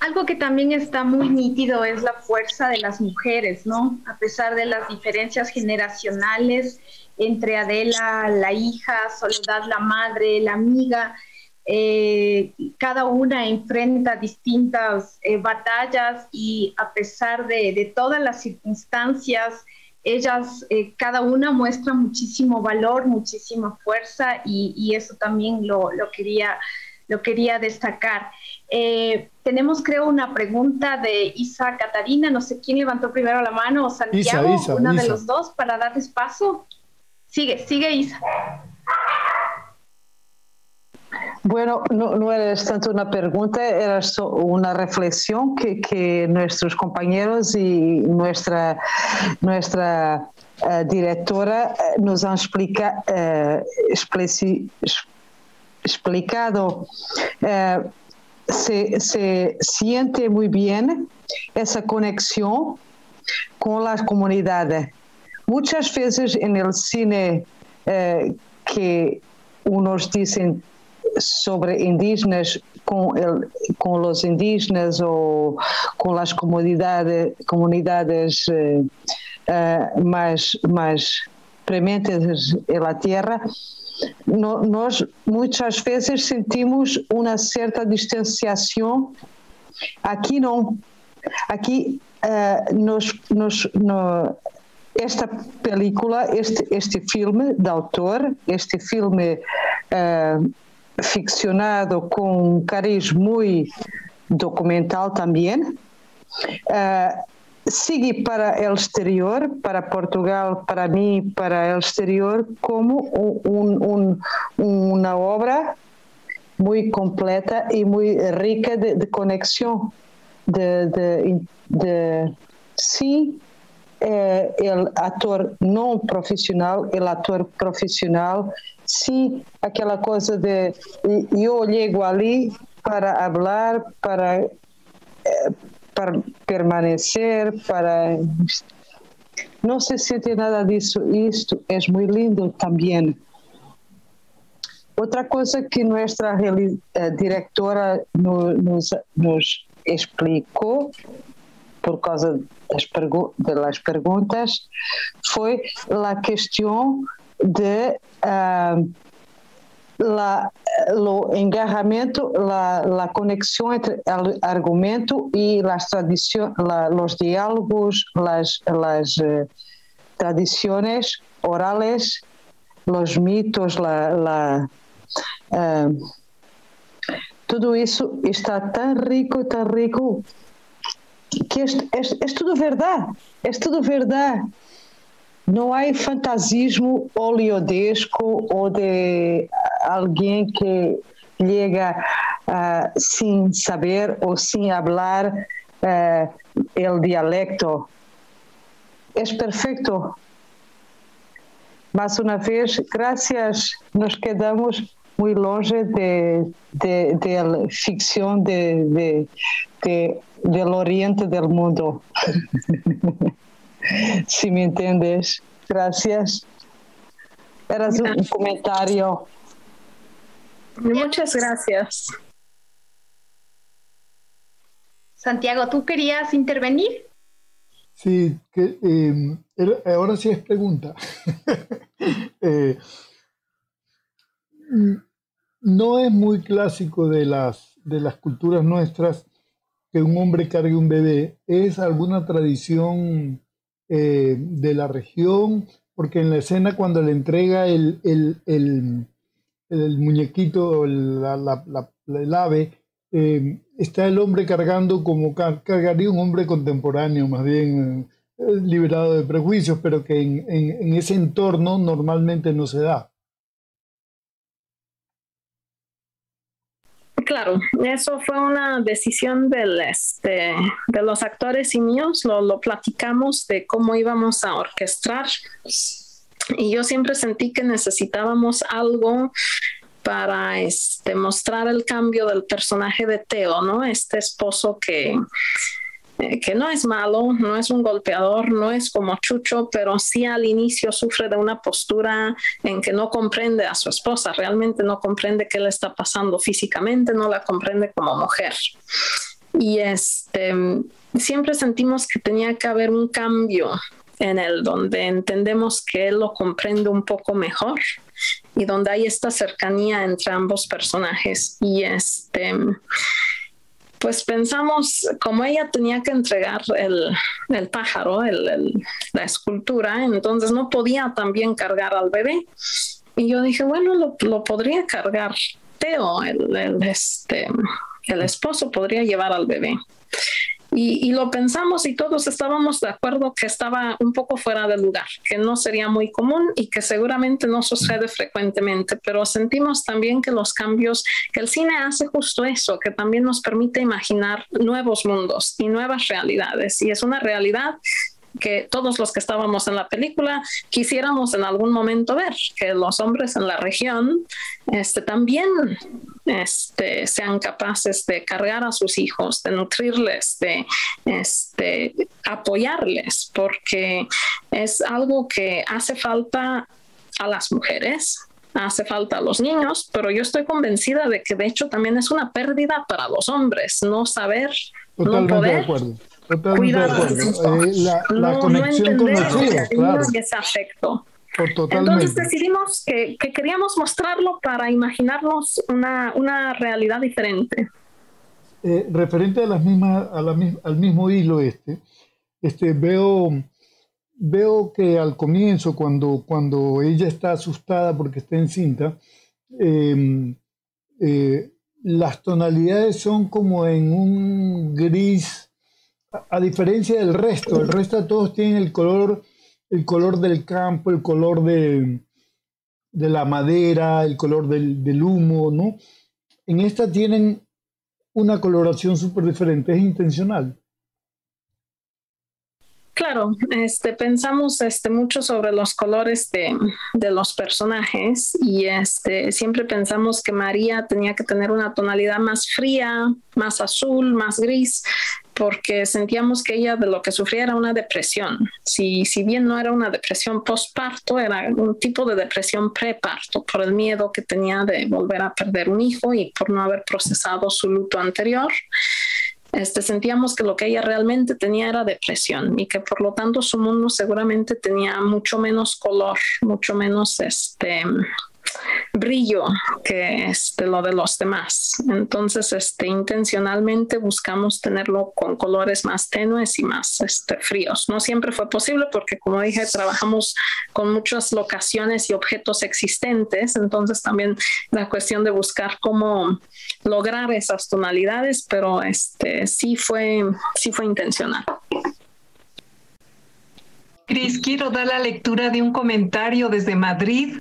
Algo que también está muy nítido es la fuerza de las mujeres, ¿no? A pesar de las diferencias generacionales entre Adela, la hija, Soledad, la madre, la amiga, cada una enfrenta distintas batallas, y a pesar de todas las circunstancias, ellas, cada una muestra muchísimo valor, muchísima fuerza, y eso también lo quería destacar. Tenemos, creo, una pregunta de Isa Catarina, no sé quién levantó primero la mano, o Santiago, Isa, de los dos, para darles paso. Sigue Isa. Bueno, no era tanto una pregunta, era una reflexión que nuestros compañeros y nuestra directora nos han explicado. Se siente muy bien esa conexión con la comunidad. Muchas veces en el cine que unos dicen sobre indígenas con los indígenas o con las comunidades más prementes en la tierra, nós muitas vezes sentimos uma certa distanciação. Aqui não. Aqui esta película, este filme de autor, este filme ficcionado com um cariz muito documental também, sigue para o exterior, para Portugal, para mim, para o exterior, como uma obra muito completa e muito rica de conexão, sim, o ator não profissional, o ator profissional, sim, aquela coisa de eu chego ali para falar, para permanecer, para... Não se sente nada disso. Isto é muito lindo também. Outra coisa que nossa diretora nos explicou, por causa das perguntas, foi a questão de o engarramento, a conexão entre o argumento e as tradições, os diálogos, as tradições orales, os mitos, tudo isso está tão rico, que é tudo verdade, Não há fantasismo oleodesco ou de alguém que chega sem saber ou sem falar o dialecto. É perfeito. Mais uma vez, graças, nos quedamos muito longe de ficção do Oriente do mundo. Si me entendes. Gracias. Era un comentario. Muchas gracias. Santiago, ¿tú querías intervenir? Sí, ahora sí es pregunta. No es muy clásico de las culturas nuestras que un hombre cargue un bebé. ¿Es alguna tradición de la región? Porque en la escena cuando le entrega el muñequito, el ave, está el hombre cargando como cargaría un hombre contemporáneo, más bien liberado de prejuicios, pero que en ese entorno normalmente no se da. Claro, eso fue una decisión de los actores y míos, lo platicamos de cómo íbamos a orquestar y yo siempre sentí que necesitábamos algo para mostrar el cambio del personaje de Teo, ¿no? Este esposo que no es malo, no es un golpeador, no es como Chucho, pero sí al inicio sufre de una postura en que no comprende a su esposa, realmente no comprende qué le está pasando físicamente, no la comprende como mujer. Y siempre sentimos que tenía que haber un cambio en él, donde entendemos que él lo comprende un poco mejor y donde hay esta cercanía entre ambos personajes. Y pues pensamos, como ella tenía que entregar el pájaro, la escultura, entonces no podía también cargar al bebé. Y yo dije, bueno, lo podría cargar Teo, el esposo podría llevar al bebé. Y lo pensamos y todos estábamos de acuerdo que estaba un poco fuera de lugar, que no sería muy común y que seguramente no sucede frecuentemente, pero sentimos también que los cambios, que el cine hace justo eso, que también nos permite imaginar nuevos mundos y nuevas realidades. Y es una realidad que todos los que estábamos en la película quisiéramos en algún momento ver, que los hombres en la región también sean capaces de cargar a sus hijos, de nutrirles, de apoyarles, porque es algo que hace falta a las mujeres, hace falta a los niños, pero yo estoy convencida de que de hecho también es una pérdida para los hombres, no saber, totalmente no poder. De acuerdo. Totalmente de acuerdo. La conexión con los hijos, claro. Ese afecto. Totalmente. Entonces decidimos que queríamos mostrarlo para imaginarnos una realidad diferente. Referente a al mismo hilo veo veo que al comienzo, cuando ella está asustada porque está encinta, las tonalidades son como en un gris, a diferencia del resto. El resto de todos tienen el color del campo, el color de la madera, el color del humo, ¿no? En esta tienen una coloración súper diferente, es intencional. Claro, pensamos mucho sobre los colores de los personajes y siempre pensamos que María tenía que tener una tonalidad más fría, más azul, más gris, porque sentíamos que ella de lo que sufría era una depresión. Si bien no era una depresión postparto, era un tipo de depresión preparto por el miedo que tenía de volver a perder un hijo y por no haber procesado su luto anterior. Sentíamos que lo que ella realmente tenía era depresión y que por lo tanto su mundo seguramente tenía mucho menos color, mucho menos brillo que lo de los demás. Entonces, intencionalmente buscamos tenerlo con colores más tenues y más fríos. No siempre fue posible porque, como dije, trabajamos con muchas locaciones y objetos existentes, entonces también la cuestión de buscar cómo lograr esas tonalidades, pero sí fue intencional. Cris, quiero dar la lectura de un comentario desde Madrid.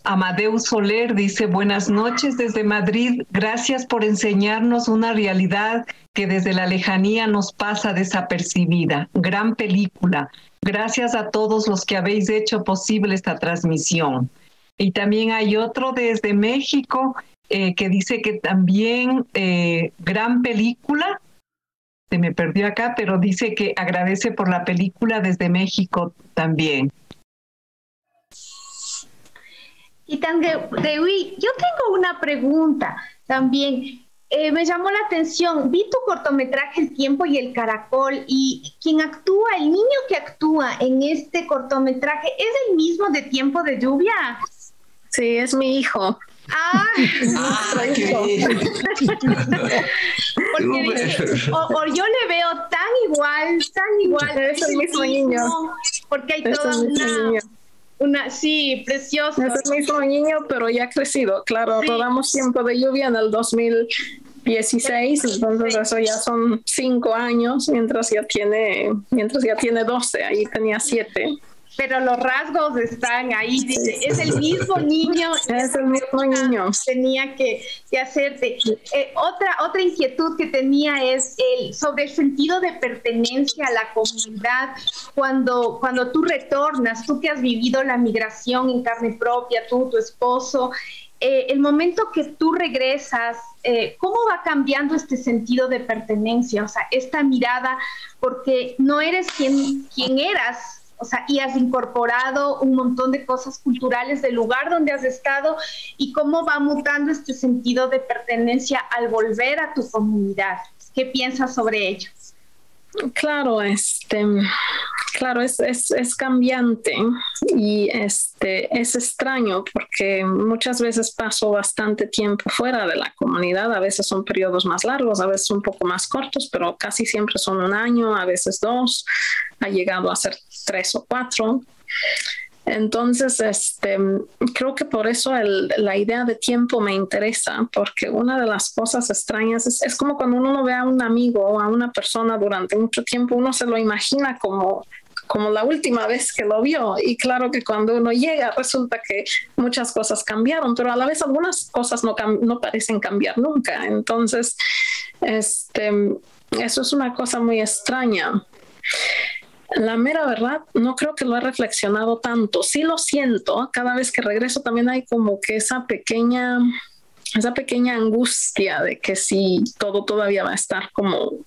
Amadeus Soler dice: buenas noches desde Madrid, gracias por enseñarnos una realidad que desde la lejanía nos pasa desapercibida. Gran película. Gracias a todos los que habéis hecho posible esta transmisión. Y también hay otro desde México que dice que también gran película. Se me perdió acá, pero dice que agradece por la película desde México también. Y también, yo tengo una pregunta también. Me llamó la atención, vi tu cortometraje El tiempo y el caracol, y quien actúa, el niño que actúa en este cortometraje, ¿es el mismo de Tiempo de Lluvia? Sí, es mi hijo. Porque o yo le veo tan igual, es el mismo niño. Porque hay toda sí, precioso. Es el mismo niño, pero ya crecido. Claro, sí. Rodamos Tiempo de Lluvia en el 2016, entonces eso ya son 5 años, mientras ya tiene 12, ahí tenía 7. Pero los rasgos están ahí, dice, es el mismo niño. Es el mismo niño. Tenía que hacerte. Otra inquietud que tenía es sobre el sentido de pertenencia a la comunidad. Cuando tú retornas, tú que has vivido la migración en carne propia, tú, tu esposo, el momento que tú regresas, ¿cómo va cambiando este sentido de pertenencia? O sea, esta mirada, porque no eres quien eras. O sea, y has incorporado un montón de cosas culturales del lugar donde has estado, y cómo va mutando este sentido de pertenencia al volver a tu comunidad. ¿Qué piensas sobre ello? Claro, claro, es cambiante y es extraño porque muchas veces paso bastante tiempo fuera de la comunidad. A veces son periodos más largos, a veces un poco más cortos, pero casi siempre son 1 año, a veces 2, ha llegado a ser 3 o 4. Entonces, creo que por eso la idea de tiempo me interesa, porque una de las cosas extrañas es como cuando uno ve a un amigo o a una persona durante mucho tiempo, uno se lo imagina como la última vez que lo vio, y claro que cuando uno llega resulta que muchas cosas cambiaron, pero a la vez algunas cosas no parecen cambiar nunca. Entonces, eso es una cosa muy extraña. La mera verdad, no creo que lo he reflexionado tanto. Sí lo siento, cada vez que regreso también hay como que esa pequeña angustia de que si todo todavía va a estar como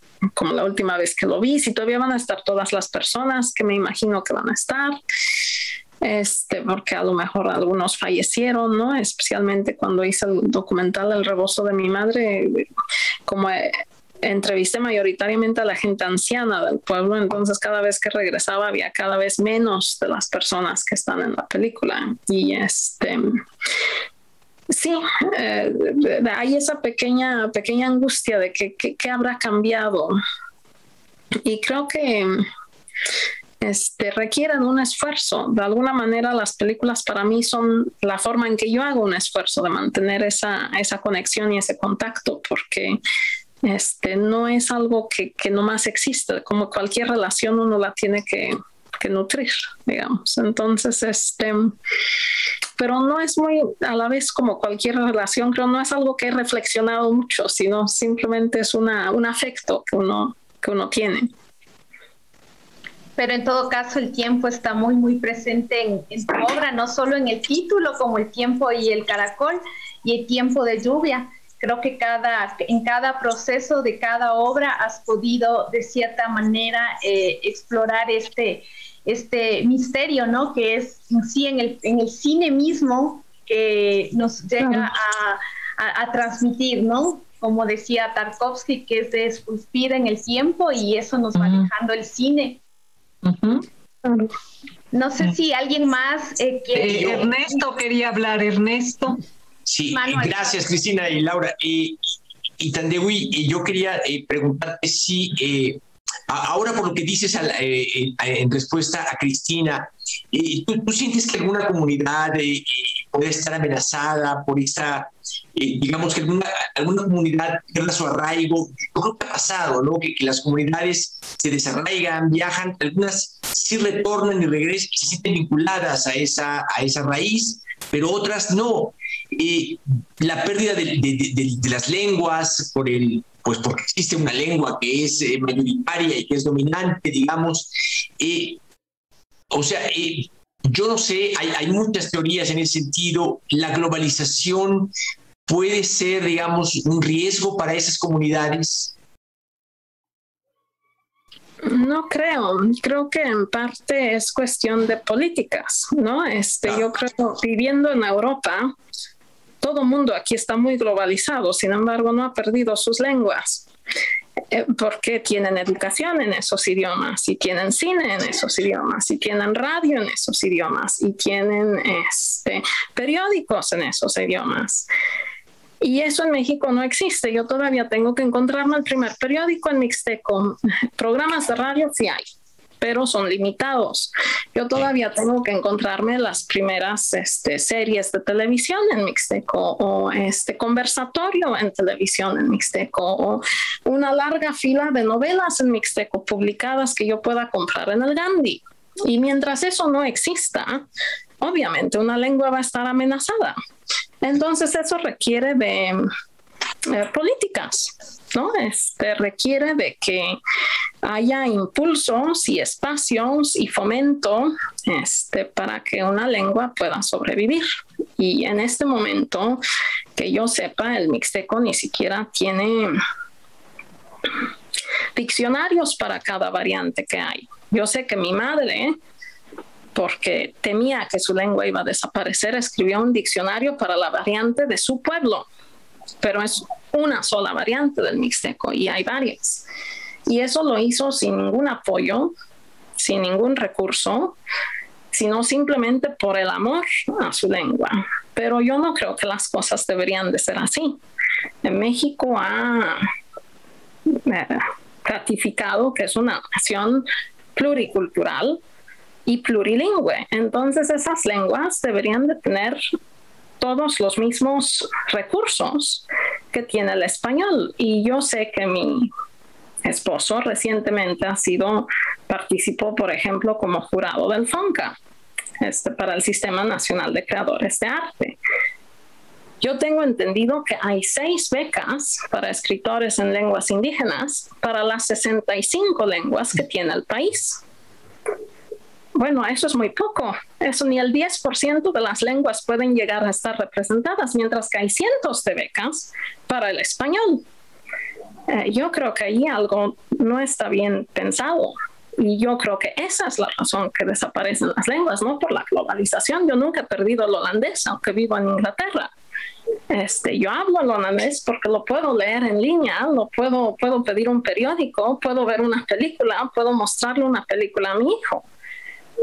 la última vez que lo vi, si todavía van a estar todas las personas que me imagino que van a estar, porque a lo mejor algunos fallecieron, ¿no? Especialmente cuando hice el documental El rebozo de mi madre, como entrevisté mayoritariamente a la gente anciana del pueblo, entonces cada vez que regresaba había cada vez menos de las personas que están en la película. Y sí, hay esa pequeña angustia de que habrá cambiado. Y creo que requieren un esfuerzo. De alguna manera las películas para mí son la forma en que yo hago un esfuerzo de mantener esa conexión y ese contacto, porque no es algo que nomás existe. Como cualquier relación uno la tiene que nutrir, digamos. Entonces, pero no es muy, a la vez como cualquier relación, creo, no es algo que he reflexionado mucho, sino simplemente es un afecto que uno tiene. Pero en todo caso el tiempo está muy, muy presente en tu obra, no solo en el título, como el tiempo y el caracol y el tiempo de lluvia. Creo que en cada proceso de cada obra has podido de cierta manera explorar este misterio, ¿no? Que es en sí en el cine mismo que nos llega a transmitir, ¿no? Como decía Tarkovsky, que es de esculpir en el tiempo, y eso nos va dejando el cine. No sé si alguien más Ernesto quería hablar. Ernesto. Sí, Manuel. Gracias Cristina y Laura. Y Thandewi, yo quería preguntarte si ahora, por lo que dices en respuesta a Cristina, ¿tú sientes que alguna comunidad puede estar amenazada por esta, digamos que alguna comunidad pierda su arraigo? Yo creo que ha pasado, ¿no? Que las comunidades se desarraigan, viajan, algunas sí retornan y regresan, se sienten vinculadas a esa raíz, pero otras no. La pérdida de las lenguas porque existe una lengua que es mayoritaria y que es dominante, digamos. Yo no sé, hay muchas teorías en ese sentido. La globalización puede ser, digamos, un riesgo para esas comunidades. No creo que en parte es cuestión de políticas, ¿no? Yo creo, viviendo en Europa, todo el mundo aquí está muy globalizado, sin embargo no ha perdido sus lenguas, porque tienen educación en esos idiomas, y tienen cine en esos idiomas, y tienen radio en esos idiomas, y tienen periódicos en esos idiomas. Y eso en México no existe. Yo todavía tengo que encontrarme el primer periódico en mixteco. Programas de radio sí hay, pero son limitados. Yo todavía tengo que encontrarme las primeras series de televisión en mixteco, o conversatorio en televisión en mixteco, o una larga fila de novelas en mixteco publicadas que yo pueda comprar en el Gandhi. Y mientras eso no exista, obviamente una lengua va a estar amenazada. Entonces eso requiere de políticas, ¿no? Requiere de que haya impulsos y espacios y fomento para que una lengua pueda sobrevivir. Y en este momento, que yo sepa, el mixteco ni siquiera tiene diccionarios para cada variante que hay. Yo sé que mi madre, porque temía que su lengua iba a desaparecer, escribió un diccionario para la variante de su pueblo, pero es una sola variante del mixteco y hay varias. Y eso lo hizo sin ningún apoyo, sin ningún recurso, sino simplemente por el amor a su lengua. Pero yo no creo que las cosas deberían de ser así. En México ha ratificado que es una nación pluricultural y plurilingüe. Entonces esas lenguas deberían de tener todos los mismos recursos que tiene el español. Y yo sé que mi esposo recientemente participó, por ejemplo, como jurado del FONCA, para el Sistema Nacional de Creadores de Arte. Yo tengo entendido que hay 6 becas para escritores en lenguas indígenas para las 65 lenguas que tiene el país. Bueno, eso es muy poco. Eso ni el 10% de las lenguas pueden llegar a estar representadas, mientras que hay cientos de becas para el español. Yo creo que ahí algo no está bien pensado. Y yo creo que esa es la razón que desaparecen las lenguas, no por la globalización. Yo nunca he perdido el holandés, aunque vivo en Inglaterra. Yo hablo el holandés porque lo puedo leer en línea, puedo pedir un periódico, puedo ver una película, puedo mostrarle una película a mi hijo.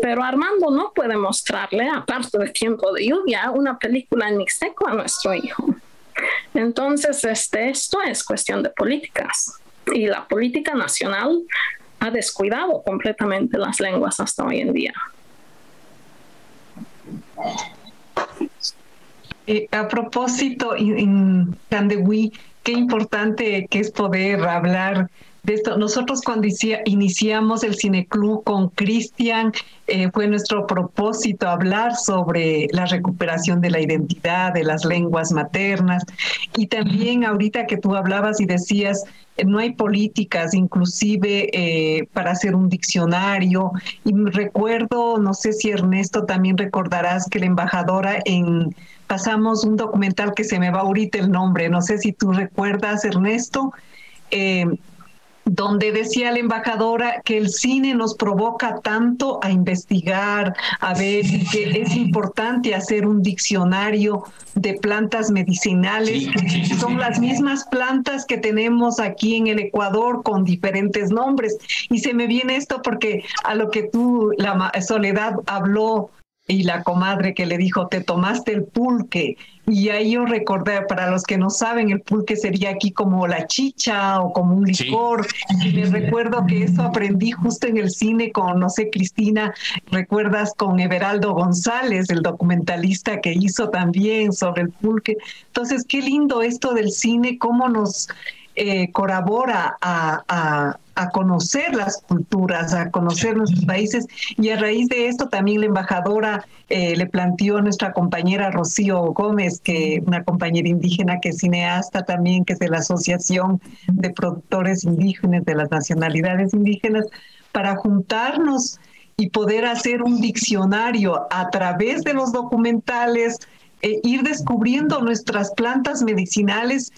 Pero Armando no puede mostrarle, aparte de Tiempo de Lluvia, una película en mixteco a nuestro hijo. Entonces, esto es cuestión de políticas. Y la política nacional ha descuidado completamente las lenguas hasta hoy en día. A propósito, en Thandewi, qué importante que es poder hablar de esto. Nosotros cuando iniciamos el Cineclub con Cristian, fue nuestro propósito hablar sobre la recuperación de la identidad, de las lenguas maternas, y también ahorita que tú hablabas y decías, no hay políticas inclusive para hacer un diccionario, y recuerdo, no sé si Ernesto también recordarás que la embajadora pasamos un documental que se me va ahorita el nombre, no sé si tú recuerdas, Ernesto, donde decía la embajadora que el cine nos provoca tanto a investigar, a ver, y que es importante hacer un diccionario de plantas medicinales, que son las mismas plantas que tenemos aquí en el Ecuador con diferentes nombres. Y se me viene esto porque a lo que tú, la Soledad, habló, y la comadre que le dijo, te tomaste el pulque. Y ahí yo recordé, para los que no saben, el pulque sería aquí como la chicha o como un licor. Sí. Y me recuerdo que eso aprendí justo en el cine con, no sé, Cristina, ¿recuerdas? Con Everaldo González, el documentalista que hizo también sobre el pulque. Entonces, qué lindo esto del cine, cómo nos colabora a conocer las culturas, a conocer nuestros países, y a raíz de esto también la embajadora le planteó a nuestra compañera Rocío Gómez, que una compañera indígena que es cineasta también, que es de la Asociación de Productores Indígenas de las Nacionalidades Indígenas, para juntarnos y poder hacer un diccionario a través de los documentales, ir descubriendo nuestras plantas medicinales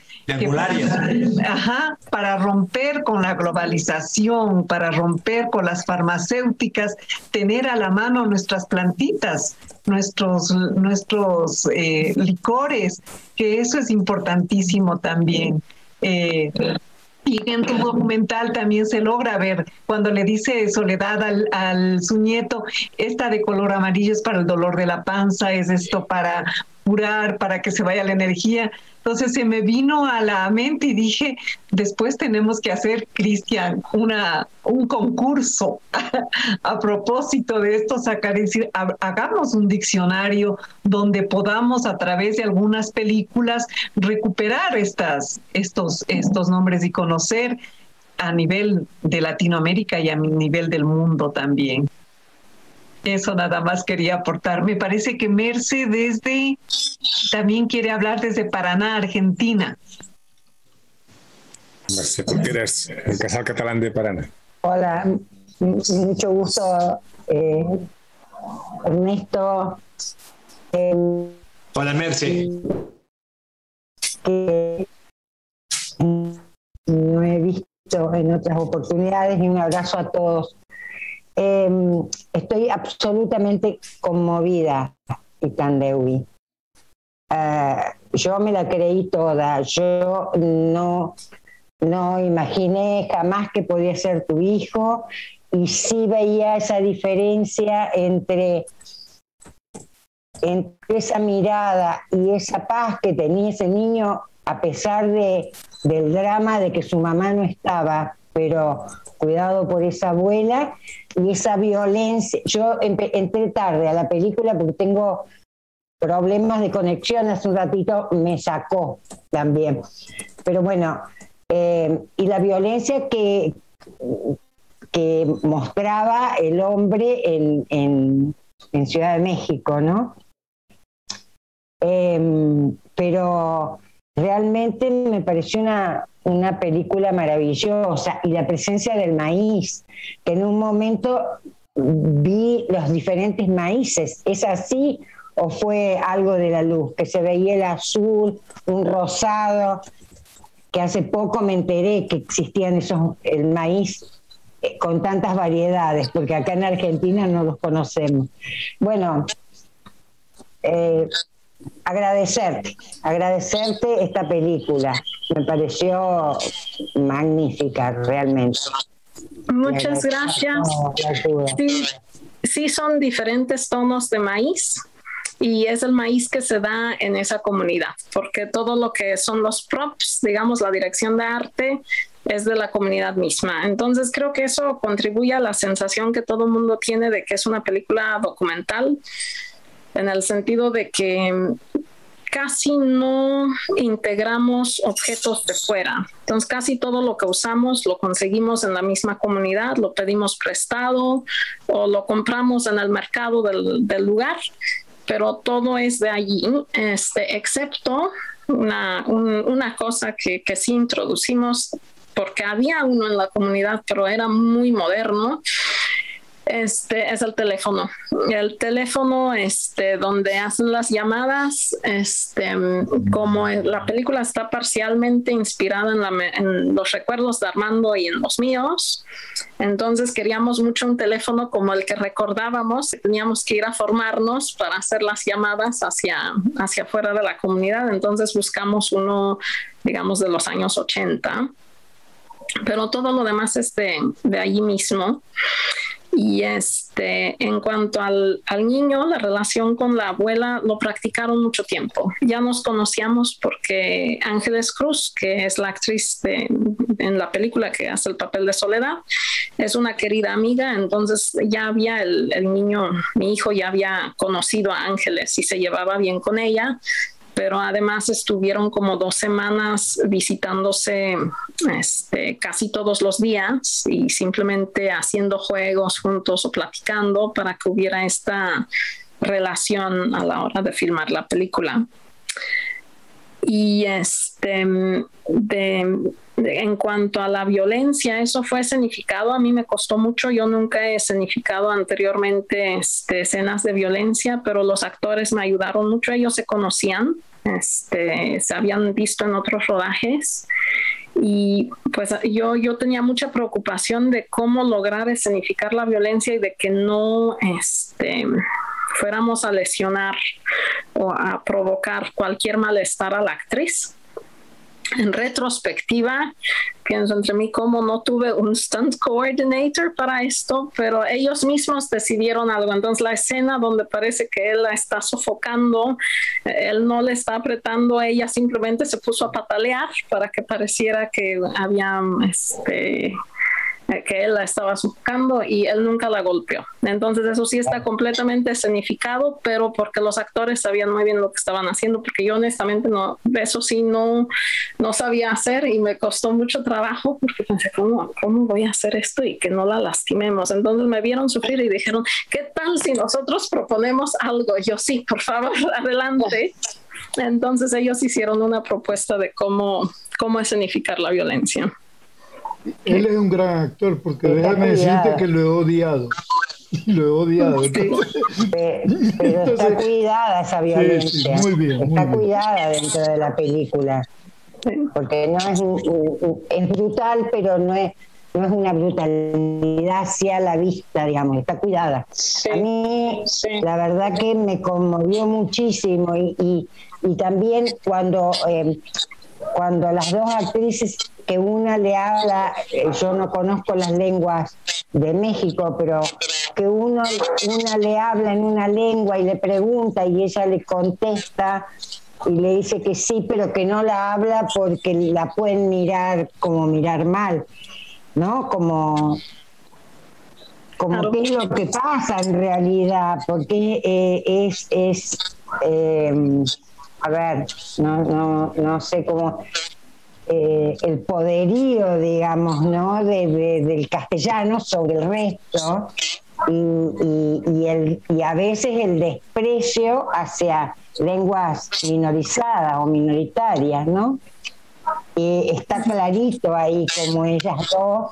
para romper con la globalización, para romper con las farmacéuticas, tener a la mano nuestras plantitas, nuestros licores, que eso es importantísimo también. Y en tu documental también se logra ver cuando le dice Soledad al su nieto, esta de color amarillo es para el dolor de la panza, es esto para curar, para que se vaya la energía. Entonces se me vino a la mente y dije, después tenemos que hacer, Cristian, un concurso a propósito de esto, sacar y decir, hagamos un diccionario donde podamos a través de algunas películas recuperar estos nombres y conocer a nivel de Latinoamérica y a nivel del mundo también. Eso nada más quería aportar. Me parece que Merce también quiere hablar desde Paraná, Argentina. Merce, tú eres el Casal Catalán de Paraná. Hola, mucho gusto, Ernesto. Hola, Merce. Que no he visto en otras oportunidades, y un abrazo a todos. Estoy absolutamente conmovida, Thandewi. Yo me la creí toda. Yo no imaginé jamás que podía ser tu hijo, y sí veía esa diferencia entre esa mirada y esa paz que tenía ese niño, a pesar del drama de que su mamá no estaba, pero cuidado por esa abuela, y esa violencia. Yo entré tarde a la película porque tengo problemas de conexión, hace un ratito me sacó también. Pero bueno, y la violencia que mostraba el hombre en Ciudad de México, ¿no? Pero realmente me pareció una película maravillosa, y la presencia del maíz, que en un momento vi los diferentes maíces. ¿Es así o fue algo de la luz? Que se veía el azul, un rosado, que hace poco me enteré que existían el maíz con tantas variedades, porque acá en Argentina no los conocemos. Bueno, agradecerte esta película. Me pareció magnífica, realmente. Muchas gracias. Sí, son diferentes tonos de maíz, y es el maíz que se da en esa comunidad, porque todo lo que son los props, digamos, la dirección de arte, es de la comunidad misma. Entonces creo que eso contribuye a la sensación que todo el mundo tiene de que es una película documental, en el sentido de que casi no integramos objetos de fuera. Entonces casi todo lo que usamos lo conseguimos en la misma comunidad, lo pedimos prestado o lo compramos en el mercado del lugar, pero todo es de allí, excepto una cosa que sí introducimos porque había uno en la comunidad, pero era muy moderno. Es el teléfono. El teléfono donde hacen las llamadas, como la película está parcialmente inspirada en los recuerdos de Armando y en los míos, entonces queríamos mucho un teléfono como el que recordábamos. Teníamos que ir a formarnos para hacer las llamadas hacia afuera de la comunidad, entonces buscamos uno, digamos, de los años 80, pero todo lo demás es de allí mismo. Y en cuanto al niño, la relación con la abuela lo practicaron mucho tiempo. Ya nos conocíamos porque Ángeles Cruz, que es la actriz en la película que hace el papel de Soledad, es una querida amiga. Entonces ya había el niño, mi hijo ya había conocido a Ángeles y se llevaba bien con ella. Pero además estuvieron como 2 semanas visitándose casi todos los días y simplemente haciendo juegos juntos o platicando para que hubiera esta relación a la hora de filmar la película. Y en cuanto a la violencia, eso fue escenificado. A mí me costó mucho. Yo nunca he escenificado anteriormente escenas de violencia, pero los actores me ayudaron mucho. Ellos se conocían, se habían visto en otros rodajes. Y pues yo tenía mucha preocupación de cómo lograr escenificar la violencia y de que no fuéramos a lesionar o a provocar cualquier malestar a la actriz. En retrospectiva, pienso entre mí cómo no tuve un stunt coordinator para esto, pero ellos mismos decidieron algo. Entonces la escena donde parece que él la está sofocando, él no le está apretando, ella simplemente se puso a patalear para que pareciera que había que él la estaba sofocando y él nunca la golpeó. Entonces eso sí está completamente escenificado, pero porque los actores sabían muy bien lo que estaban haciendo, porque yo honestamente eso sí no sabía hacer y me costó mucho trabajo porque pensé, ¿cómo voy a hacer esto y que no la lastimemos? Entonces me vieron sufrir y dijeron, ¿qué tal si nosotros proponemos algo? Yo sí, por favor, adelante. Entonces ellos hicieron una propuesta de cómo escenificar la violencia. Él es un gran actor, porque déjame decirte que lo he odiado. Lo he odiado. Sí. Pero está cuidada esa violencia. Sí, muy bien. Está cuidada dentro de la película. Porque no es brutal, pero no es una brutalidad hacia la vista, digamos, está cuidada. Sí, a mí, la verdad que me conmovió muchísimo y también cuando las dos actrices, que una le habla, yo no conozco las lenguas de México, pero que una le habla en una lengua y le pregunta y ella le contesta y le dice que sí, pero que no la habla porque la pueden mirar mal, ¿no? Como qué es lo que pasa en realidad, porque a ver, no sé cómo el poderío, digamos, ¿no? del castellano sobre el resto y a veces el desprecio hacia lenguas minorizadas o minoritarias, ¿no? Está clarito ahí como ellas dos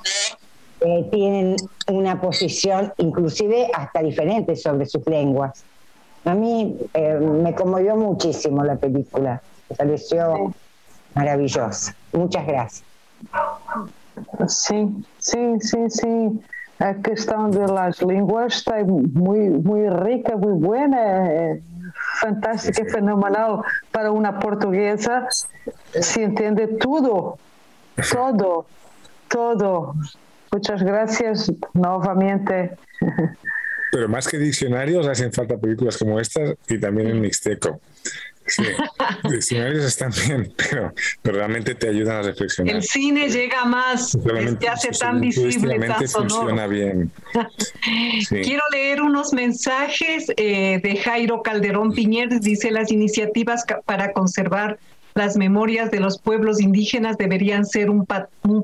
tienen una posición inclusive hasta diferente sobre sus lenguas. A mí me conmovió muchísimo la película, me pareció maravillosa. Muchas gracias. Sim. A questão das línguas está muy rica, muy buena, fantástica, fenomenal para una portuguesa. Se entiende todo. Muchas gracias nuevamente. Pero más que diccionarios hacen falta películas como estas y también en mixteco. Sí, ellos están bien, pero realmente te ayudan a reflexionar. El cine llega más, se hace tan visible, tan sonoro. Funciona bien. Sí. Quiero leer unos mensajes de Jairo Calderón Piñeres. Dice: las iniciativas para conservar las memorias de los pueblos indígenas deberían ser un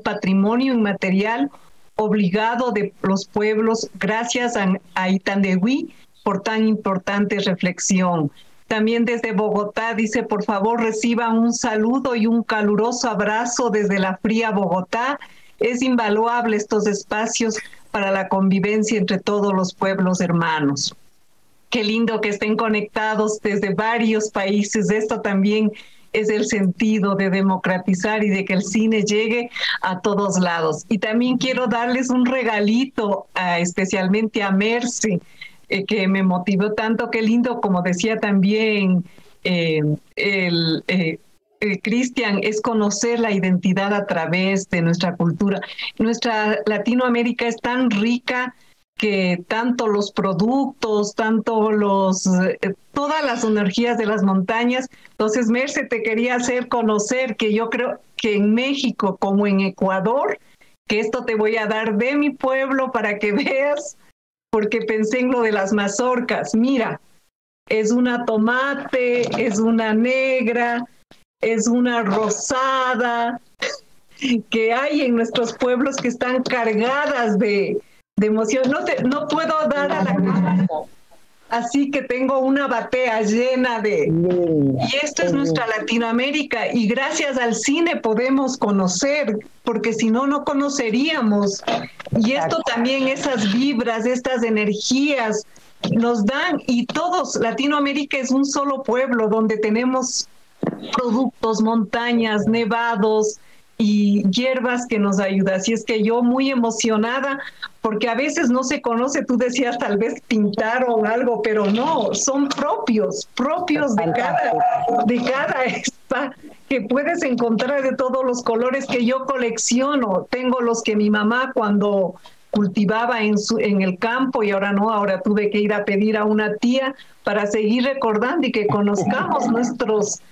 patrimonio inmaterial obligado de los pueblos. Gracias a Itandewi por tan importante reflexión. También desde Bogotá dice: por favor reciban un saludo y un caluroso abrazo desde la fría Bogotá. Es invaluable estos espacios para la convivencia entre todos los pueblos hermanos. Qué lindo que estén conectados desde varios países. Esto también es el sentido de democratizar y de que el cine llegue a todos lados. Y también quiero darles un regalito, especialmente a Mercy, que me motivó tanto. Qué lindo, como decía también Cristian, es conocer la identidad a través de nuestra cultura. Nuestra Latinoamérica es tan rica que tanto los productos, tanto todas las energías de las montañas. Entonces, Merce, te quería hacer conocer que yo creo que en México, como en Ecuador, que esto te voy a dar de mi pueblo para que veas, porque pensé en lo de las mazorcas. Mira, es una tomate, es una negra, es una rosada, que hay en nuestros pueblos que están cargadas de emoción. No puedo dar a la cámara, así que tengo una batea llena de... Y esto es nuestra Latinoamérica, y gracias al cine podemos conocer, porque si no, no conoceríamos. Y esto también, esas vibras, estas energías nos dan, y todos, Latinoamérica es un solo pueblo donde tenemos productos, montañas, nevados y hierbas que nos ayudan. Así es que yo muy emocionada, porque a veces no se conoce. Tú decías tal vez pintaron algo, pero no, son propios de cada spa, que puedes encontrar de todos los colores que yo colecciono. Tengo los que mi mamá cuando cultivaba en el campo, y ahora no, ahora tuve que ir a pedir a una tía para seguir recordando y que conozcamos nuestros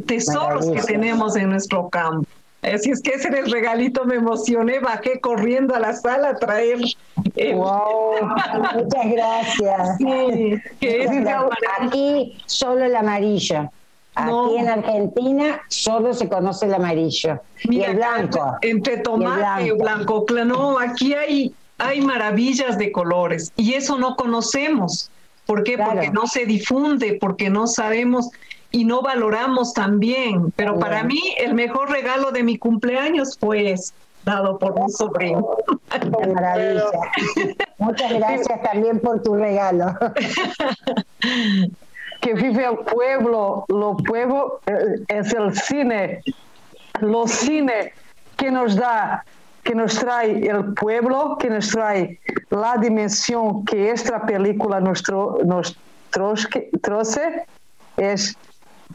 tesoros que tenemos en nuestro campo. Así es que ese era el regalito. Me emocioné, bajé corriendo a la sala a traer. ¡Wow! Muchas gracias. Sí, aquí solo el amarillo. Aquí en Argentina solo se conoce el amarillo. Mira, y el blanco. Entre tomate y blanco. No, aquí hay maravillas de colores, y eso no conocemos. ¿Por qué? Claro. Porque no se difunde, porque no sabemos y no valoramos también. Pero para mí el mejor regalo de mi cumpleaños fue dado por un sobrino. ¡Qué maravilla! Muchas gracias también por tu regalo. Que vive el pueblo, lo pueblo es el cine, los cine que nos da, que nos trae el pueblo, que nos trae la dimensión que esta película nos troce, es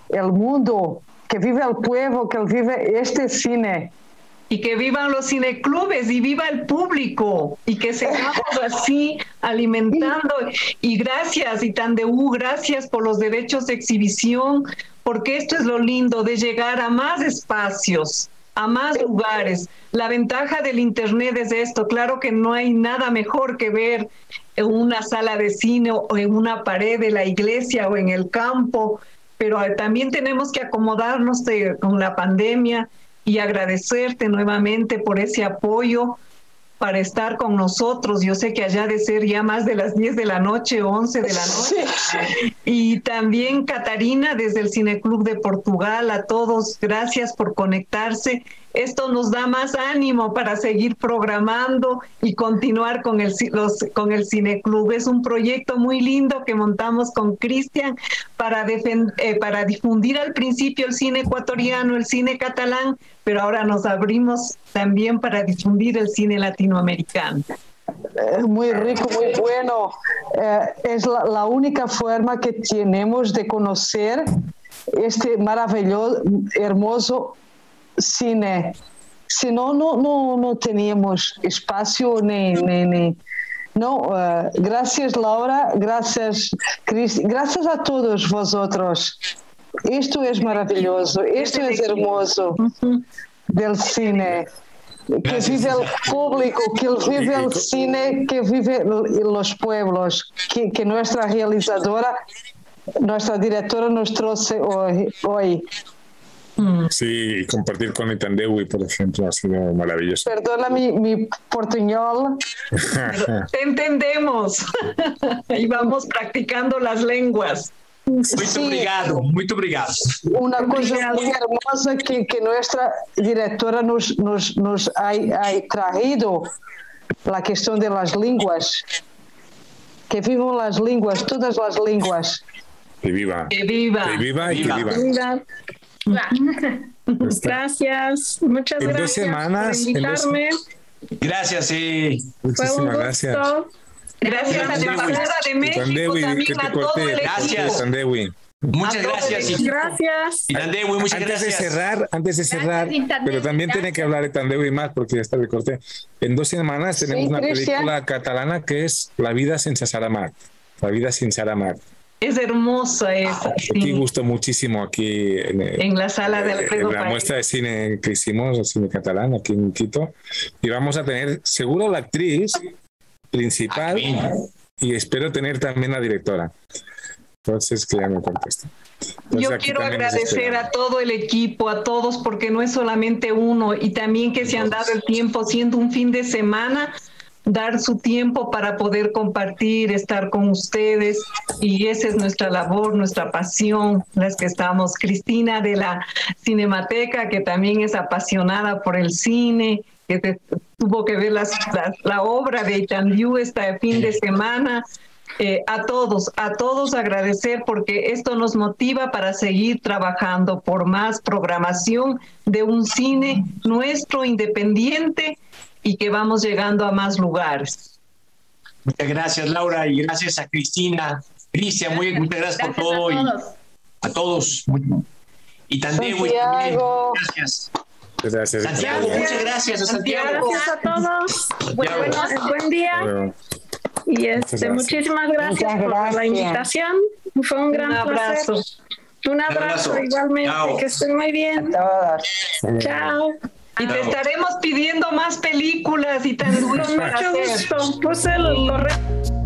el mundo, que vive el pueblo, que vive este cine. Y que vivan los cineclubes y viva el público, y que sigamos así alimentando. Y gracias, Itandeu, gracias por los derechos de exhibición, porque esto es lo lindo de llegar a más espacios, a más lugares. La ventaja del internet es esto. Claro que no hay nada mejor que ver en una sala de cine o en una pared de la iglesia o en el campo, pero también tenemos que acomodarnos con la pandemia, y agradecerte nuevamente por ese apoyo para estar con nosotros. Yo sé que allá de ser ya más de las 10 de la noche o 11 de la noche. Sí. Y también Catarina desde el Cineclub de Portugal. A todos, gracias por conectarse. Esto nos da más ánimo para seguir programando y continuar con el Cineclub. Es un proyecto muy lindo que montamos con Cristian para difundir al principio el cine ecuatoriano, el cine catalán, pero ahora nos abrimos también para difundir el cine latinoamericano. Muy rico, muy bueno. Es la única forma que tenemos de conocer este maravilloso, hermoso cine. Si no teníamos espacio ni no. Gracias, Laura, gracias, Cris, gracias a todos vosotros Isto é maravilhoso, isto é hermoso del cine. Que vive el público, que vive el cine, que vive los pueblos, que nuestra realizadora, nuestra directora nos trae hoy. Sí, y compartir con Itandewi, por ejemplo, ha sido maravilloso. Perdona mi portuñol. Te entendemos. Y vamos practicando las lenguas. Muito obrigado. Una cosa muy hermosa que nuestra directora nos ha traído, la cuestión de las lenguas. Que vivan las lenguas, todas las lenguas. Que viva. Que viva. Que viva y que viva. Gracias, muchas en gracias 2 semanas, por invitarme. Gracias. Muchísimas gracias. Gracias a la Embajada de México, también a todo el Gracias. equipo. Muchas gracias. Gracias. Itandewi, muchas gracias. Antes de cerrar, pero también tiene que hablar Itandewi más porque ya está el corte. En 2 semanas tenemos una película catalana que es La vida sin Saramar. La vida sin Saramar. Es hermosa esa. Aquí gustó muchísimo aquí en la sala de Alfredo en la muestra de cine que hicimos, el cine catalán aquí en Quito. Y vamos a tener seguro la actriz principal y espero tener también la directora. Entonces, que ya me contesta. Yo quiero agradecer a todo el equipo, a todos, porque no es solamente uno, y también que se han dado el tiempo, siendo un fin de semana, dar su tiempo para poder compartir, estar con ustedes, y esa es nuestra labor, nuestra pasión, las que estamos. Cristina de la Cinemateca, que también es apasionada por el cine, que tuvo que ver la obra de Itandewi este fin de semana. A todos agradecer, porque esto nos motiva para seguir trabajando por más programación de un cine nuestro, independiente, y que vamos llegando a más lugares. Muchas gracias, Laura, y gracias a Cristina. Cristian, muchas gracias por todo. A todos. Y Itandewi también. Gracias. Gracias. Santiago, muchas gracias a Santiago. Gracias a todos. Buen día. Y muchísimas gracias por la invitación. Fue un gran abrazo. placer. Un abrazo igualmente. Chao. Que estén muy bien. A todos. Chao. Y te estaremos pidiendo más películas, Itandewi. Con mucho gusto. Puse el correo.